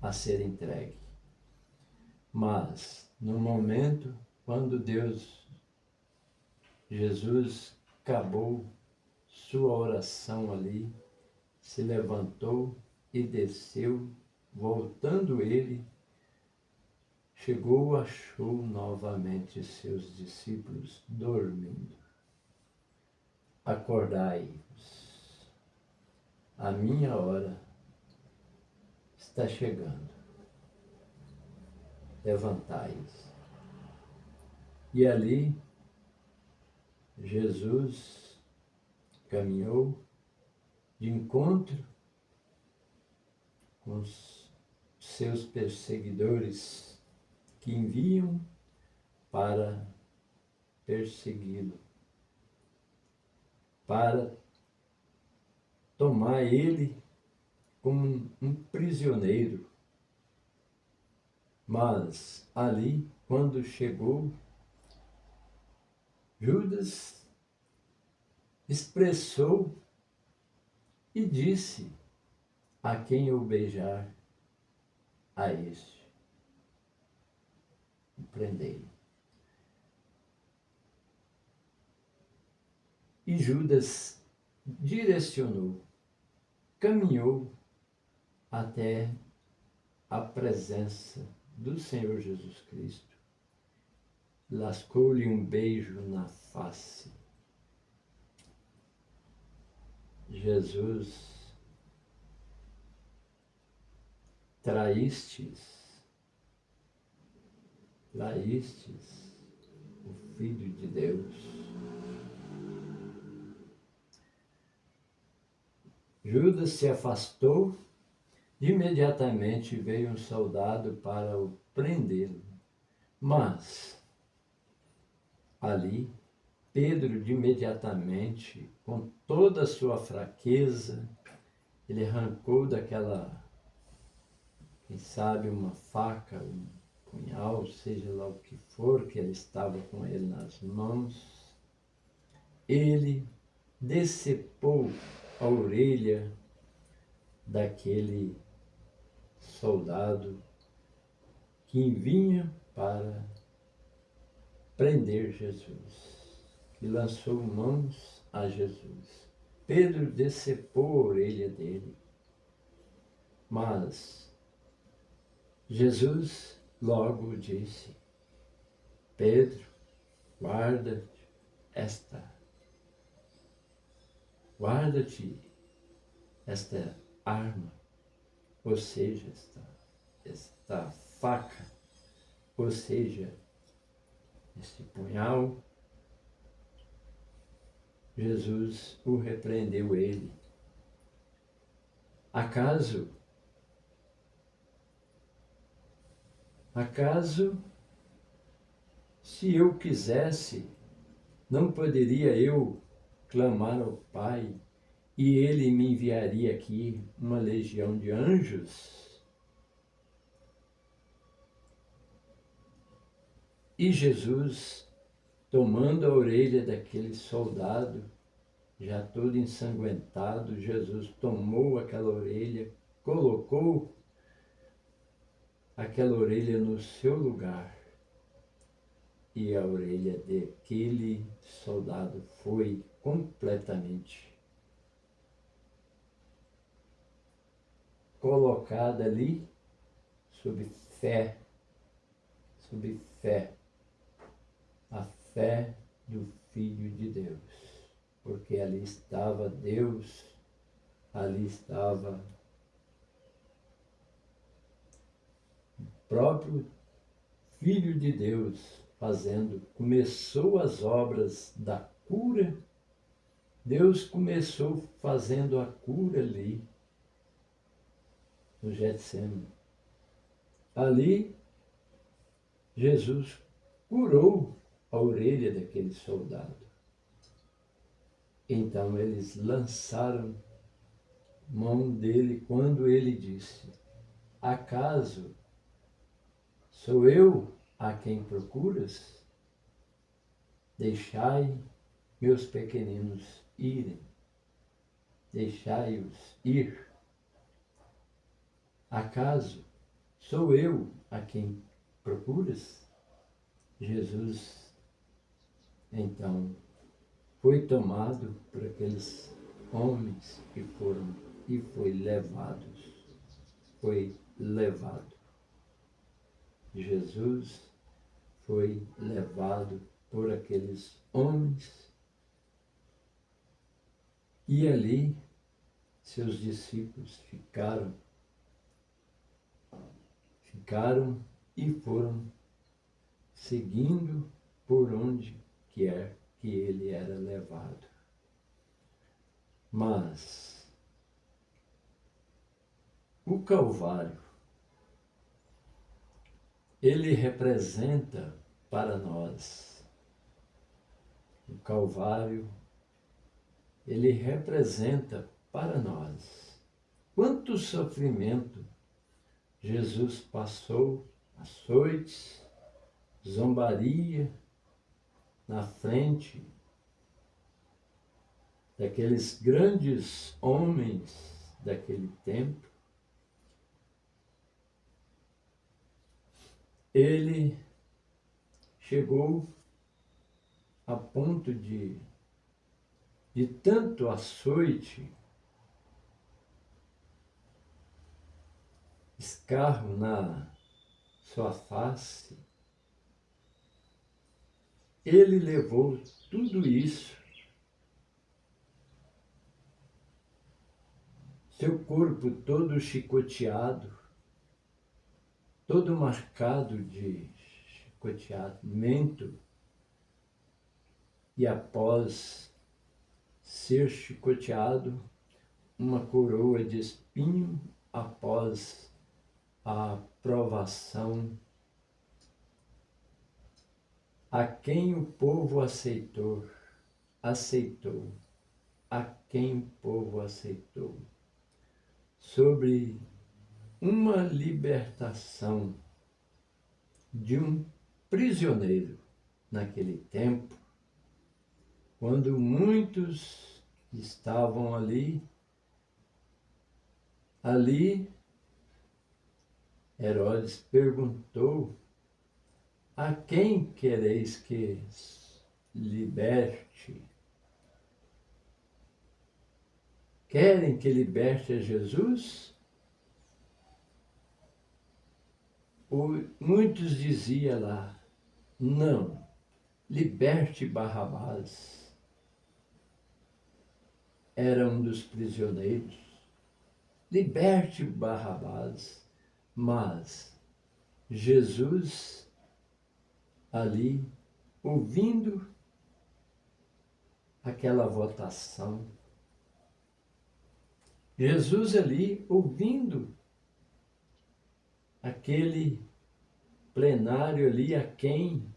a ser entregue. Mas, no momento, quando Jesus acabou sua oração ali, se levantou e desceu, voltando ele, chegou, achou novamente seus discípulos dormindo. Acordai-vos, a minha hora está chegando. Levantai-vos. E ali, Jesus caminhou de encontro com os seus perseguidores que enviam para persegui-lo, para tomar ele como um prisioneiro. Mas ali, quando chegou, Judas expressou e disse: a quem eu beijar, a este prendei. E Judas direcionou, caminhou até a presença do Senhor Jesus Cristo, lascou-lhe um beijo na face. Jesus, traístes o Filho de Deus. Judas se afastou, imediatamente veio um soldado para o prendê-lo. Mas, ali, Pedro, de imediatamente, com toda a sua fraqueza, ele arrancou daquela, quem sabe, uma faca, um punhal, seja lá o que for, que ele estava com ele nas mãos. Ele decepou a orelha daquele soldado que vinha para prender Jesus, que lançou mãos a Jesus. Pedro decepou a orelha dele, mas Jesus logo disse: Pedro, guarda-te esta arma, ou seja, esta faca, ou seja, este punhal. Jesus o repreendeu ele. Acaso, se eu quisesse, não poderia eu clamar ao Pai e ele me enviaria aqui uma legião de anjos? E Jesus, tomando a orelha daquele soldado, já todo ensanguentado, Jesus tomou aquela orelha, colocou aquela orelha no seu lugar, e a orelha daquele soldado foi completamente colocada ali sob fé, a fé do Filho de Deus, porque ali estava Deus, ali estava o próprio Filho de Deus, começou as obras da cura. Deus começou fazendo a cura ali, no Getsemane. Ali, Jesus curou a orelha daquele soldado. Então eles lançaram mão dele quando ele disse: acaso sou eu a quem procuras? Deixai meus pequeninos irem. Deixai-os ir. Acaso sou eu a quem procuras? Jesus, então, foi tomado por aqueles homens e foi levado. Jesus foi levado por aqueles homens e ali seus discípulos ficaram e foram seguindo por onde quer que ele era levado. Mas o Calvário, ele representa para nós. O Calvário, ele representa para nós quanto sofrimento Jesus passou, açoites, zombaria na frente daqueles grandes homens daquele tempo. Ele chegou a ponto de tanto açoite, escarro na sua face, ele levou tudo isso, seu corpo todo chicoteado, todo marcado de chicoteamento, e após ser chicoteado, uma coroa de espinho após a provação, a quem o povo aceitou, a quem o povo aceitou, sobre uma libertação de um prisioneiro naquele tempo, quando muitos estavam ali, Herodes perguntou: a quem quereis que liberte? Querem que liberte a Jesus? Muitos diziam lá: não, liberte Barrabás. Era um dos prisioneiros. Liberte Barrabás. Mas Jesus, ali, ouvindo aquela votação, Jesus ali, ouvindo aquele plenário ali, a quem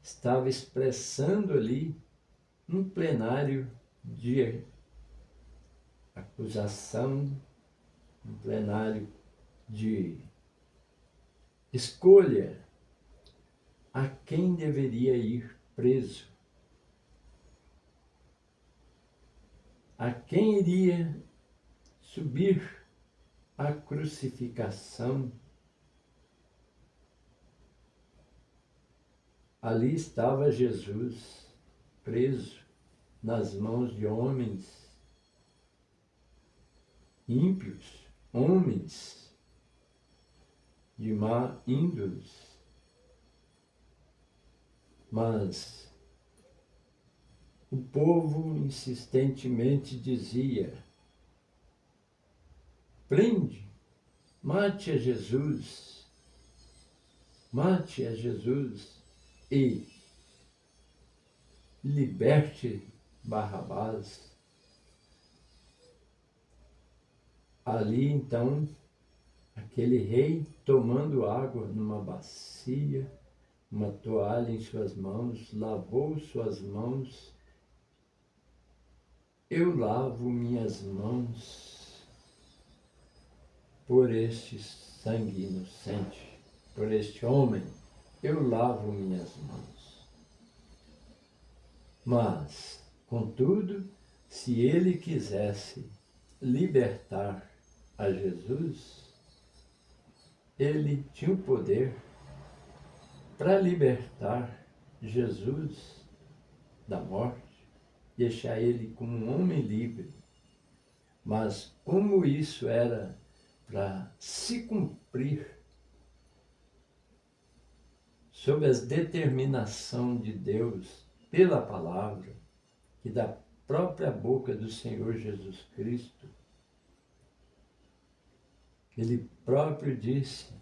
estava expressando ali um plenário de acusação, um plenário de escolha a quem deveria ir preso, a quem iria subir a crucificação. Ali estava Jesus preso nas mãos de homens ímpios, homens de má índole. Mas o povo insistentemente dizia: prende, mate a Jesus, mate a Jesus. e liberte Barrabás. Ali então, aquele rei tomando água numa bacia, uma toalha em suas mãos, lavou suas mãos. Eu lavo minhas mãos por este sangue inocente, por este homem, eu lavo minhas mãos. Mas, contudo, se ele quisesse libertar a Jesus, ele tinha o poder para libertar Jesus da morte, deixar ele como um homem livre. Mas como isso era para se cumprir sob a determinação de Deus pela palavra, que da própria boca do Senhor Jesus Cristo, ele próprio disse,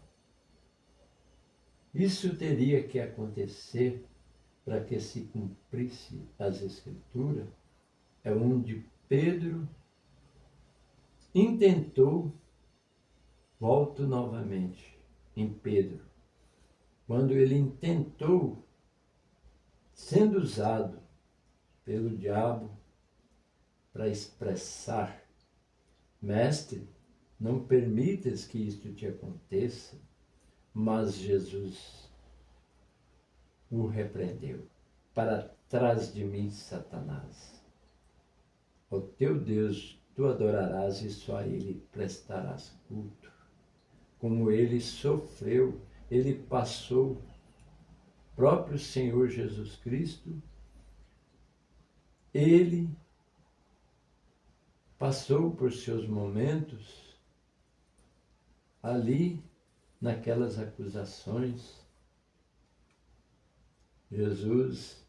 isso teria que acontecer para que se cumprisse as Escrituras, é onde Pedro intentou, volto novamente em Pedro, quando ele intentou, sendo usado pelo diabo para expressar, mestre, não permitas que isto te aconteça, mas Jesus o repreendeu. Para trás de mim, Satanás. Ao teu Deus tu adorarás e só a ele prestarás culto. Como ele sofreu, ele passou, próprio Senhor Jesus Cristo, ele passou por seus momentos ali, naquelas acusações. Jesus,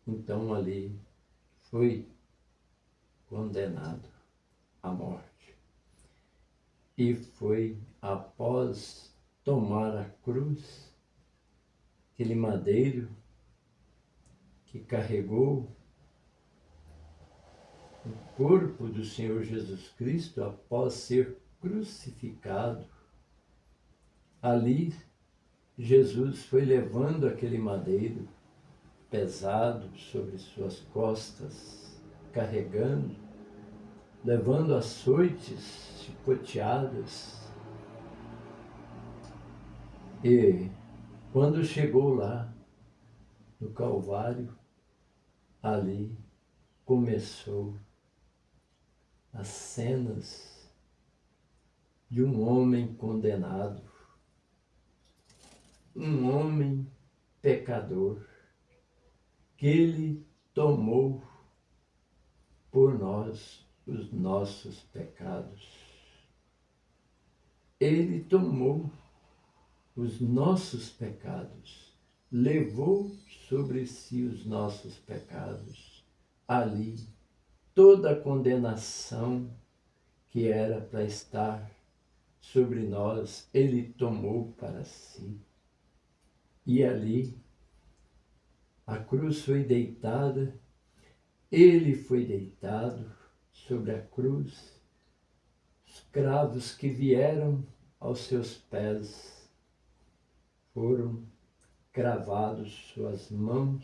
então, ali foi condenado à morte. E foi após tomar a cruz, aquele madeiro que carregou o corpo do Senhor Jesus Cristo após ser crucificado. Ali, Jesus foi levando aquele madeiro pesado sobre suas costas, carregando, levando açoites, chicoteadas. E quando chegou lá, no Calvário, ali começou as cenas de um homem condenado, um homem pecador, que ele tomou por nós os nossos pecados. Ele tomou os nossos pecados, levou sobre si os nossos pecados. Ali, toda a condenação que era para estar sobre nós, ele tomou para si. E ali, a cruz foi deitada, ele foi deitado sobre a cruz, os cravos que vieram aos seus pés foram cravados, suas mãos,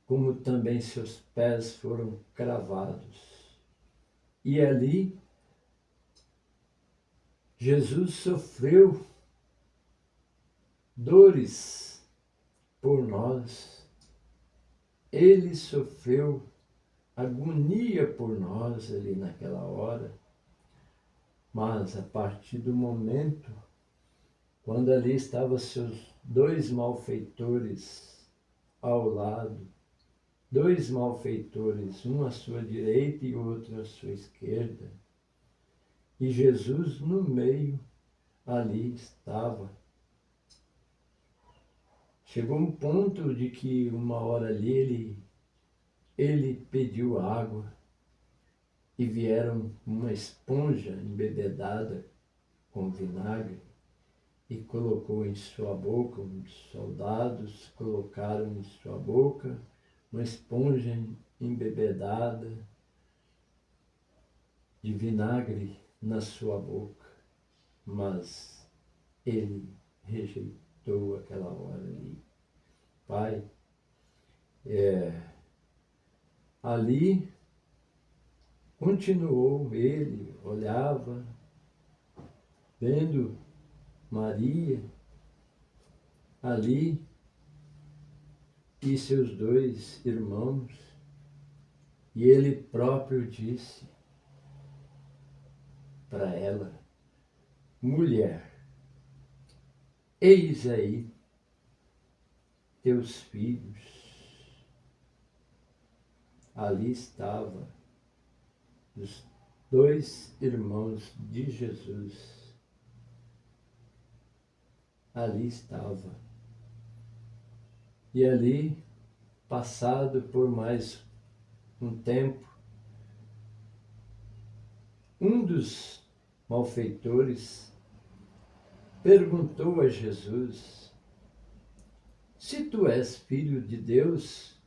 como também seus pés foram cravados. E ali, Jesus sofreu dores por nós, ele sofreu agonia por nós ali naquela hora, mas a partir do momento, quando ali estavam seus dois malfeitores ao lado, dois malfeitores, um à sua direita e outro à sua esquerda, e Jesus no meio ali estava. Chegou um ponto de que uma hora ali ele pediu água e vieram uma esponja embebedada com vinagre e colocou em sua boca, os soldados colocaram em sua boca uma esponja embebedada de vinagre na sua boca, mas ele rejeitou aquela hora ali. Pai, ali continuou ele, olhava, vendo Maria ali e seus dois irmãos, e ele próprio disse para ela: mulher, eis aí teus filhos. Ali estava os dois irmãos de Jesus. Ali estava. E ali, passado por mais um tempo, um dos malfeitores perguntou a Jesus: se tu és filho de Deus,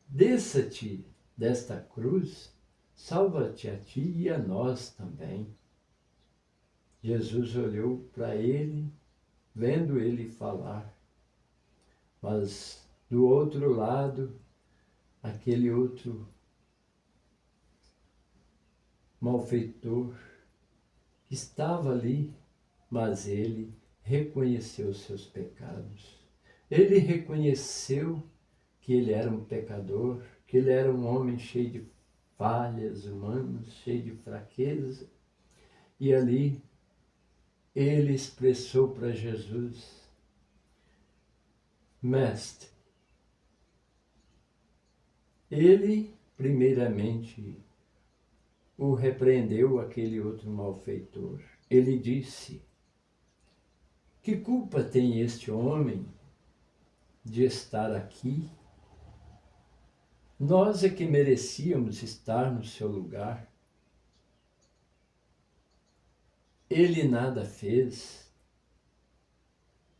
desça-te desta cruz, salva-te a ti e a nós também. Jesus olhou para ele, vendo ele falar, mas do outro lado, aquele outro malfeitor estava ali, mas ele reconheceu seus pecados. Ele reconheceu que ele era um pecador, que ele era um homem cheio de falhas humanas, cheio de fraqueza. E ali ele expressou para Jesus: Mestre, ele primeiramente o repreendeu, aquele outro malfeitor. Ele disse: que culpa tem este homem de estar aqui? Nós é que merecíamos estar no seu lugar. Ele nada fez.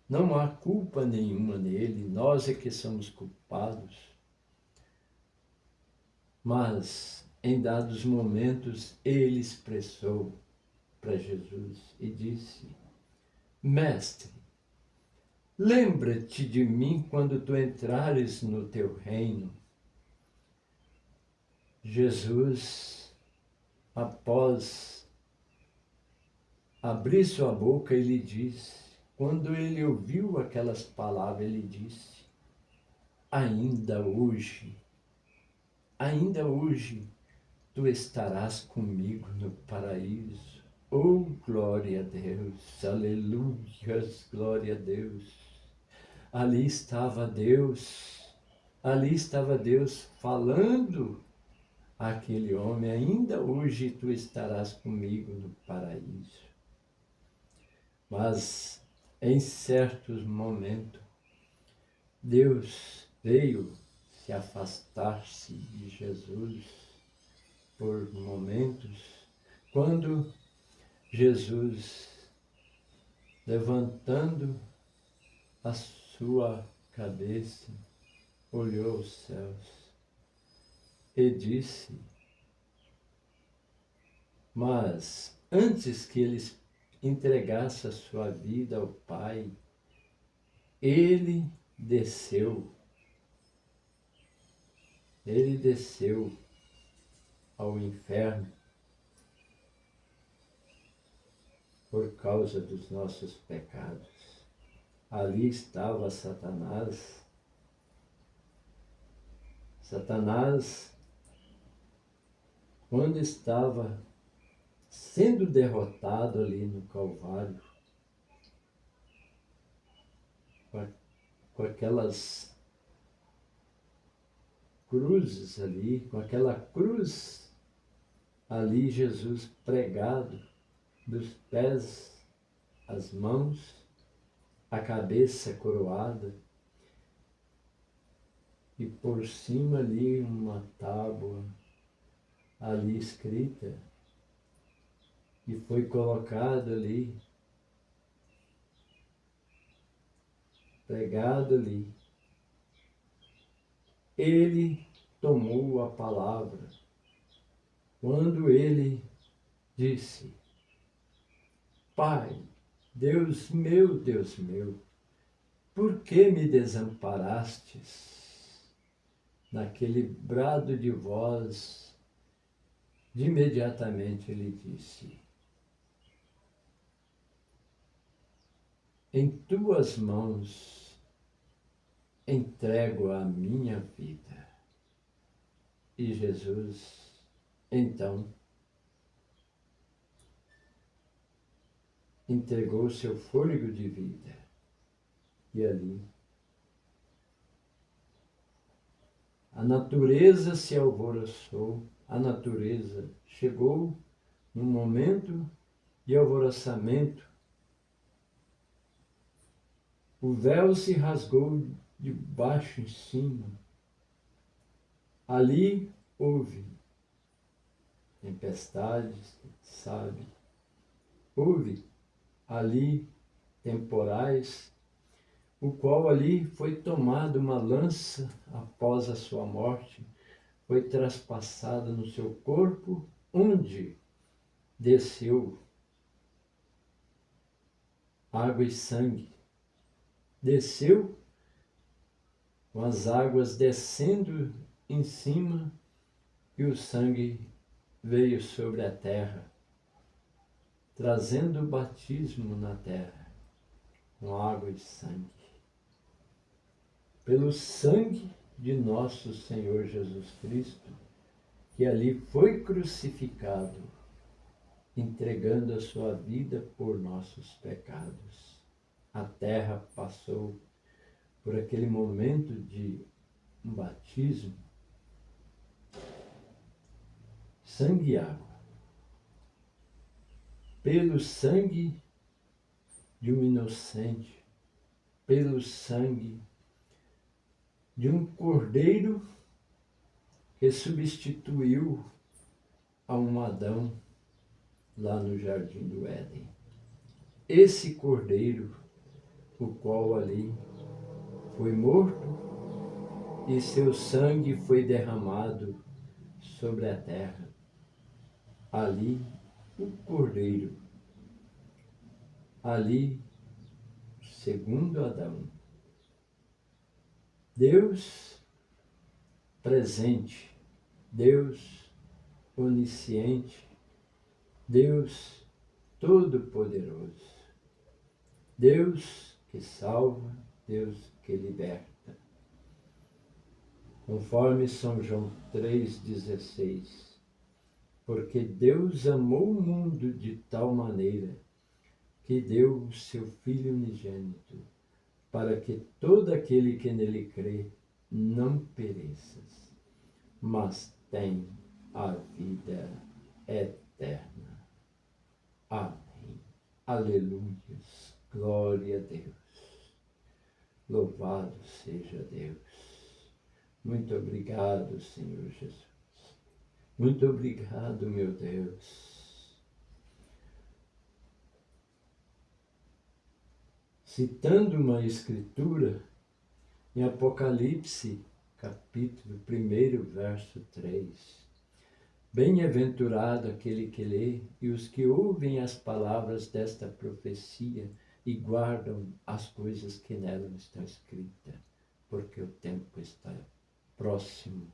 Não há culpa nenhuma nele. Nós é que somos culpados. Mas, em dados momentos, ele expressou para Jesus e disse: Mestre, lembra-te de mim quando tu entrares no teu reino. Jesus, após abrir sua boca, ele disse, quando ele ouviu aquelas palavras, ele disse: ainda hoje, tu estarás comigo no paraíso. Oh, glória a Deus, aleluias, glória a Deus. Ali estava Deus falando àquele homem: ainda hoje tu estarás comigo no paraíso. Mas em certos momentos, Deus veio se afastar-se de Jesus por momentos, quando Jesus, levantando a sua cabeça, olhou aos céus e disse: mas antes que ele entregasse a sua vida ao Pai, ele desceu ao inferno por causa dos nossos pecados. Ali estava Satanás. Satanás, quando estava sendo derrotado ali no Calvário, com aquelas cruzes ali, com aquela cruz ali, Jesus pregado, dos pés, as mãos, a cabeça coroada, e por cima ali uma tábua ali escrita, e foi colocado ali pregado ali, ele tomou a palavra quando ele disse: Pai, Deus meu, por que me desamparastes? Naquele brado de voz, de imediatamente ele disse: Em tuas mãos entrego a minha vida. E Jesus, então, entregou seu fôlego de vida. E ali, a natureza se alvoroçou, a natureza chegou num momento de alvoroçamento. O véu se rasgou de baixo em cima. Ali houve tempestades, sabe? Houve ali temporais, o qual ali foi tomado uma lança após a sua morte, foi traspassada no seu corpo, onde desceu água e sangue. Desceu com as águas descendo em cima e o sangue veio sobre a terra, trazendo o batismo na terra, com água e sangue. Pelo sangue de nosso Senhor Jesus Cristo, que ali foi crucificado, entregando a sua vida por nossos pecados. A terra passou por aquele momento de um batismo, sangue e água. Pelo sangue de um inocente, pelo sangue de um cordeiro que substituiu a um Adão lá no Jardim do Éden. Esse cordeiro, o qual ali foi morto e seu sangue foi derramado sobre a terra. Ali, o cordeiro, ali, segundo Adão. Deus presente, Deus onisciente, Deus todo-poderoso, Deus que salva, Deus que liberta. Conforme São João 3,16, porque Deus amou o mundo de tal maneira que deu o seu Filho unigênito, para que todo aquele que nele crê não pereça, mas tenha a vida eterna. Amém. Aleluia. Glória a Deus. Louvado seja Deus. Muito obrigado, Senhor Jesus. Muito obrigado, meu Deus. Citando uma escritura, em Apocalipse, capítulo 1, verso 3. Bem-aventurado aquele que lê e os que ouvem as palavras desta profecia e guardam as coisas que nela estão escritas, porque o tempo está próximo.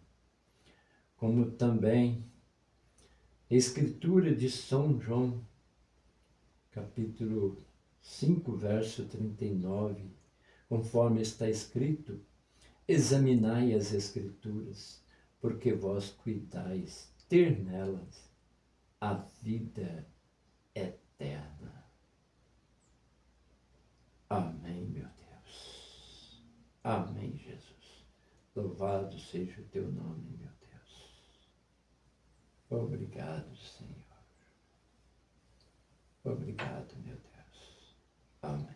Como também a escritura de São João, capítulo 5, verso 39, conforme está escrito: examinai as escrituras, porque vós cuidais ter nelas a vida eterna. Amém, meu Deus. Amém, Jesus. Louvado seja o teu nome, meu Deus. Obrigado, Senhor. Obrigado, meu Deus. Amém.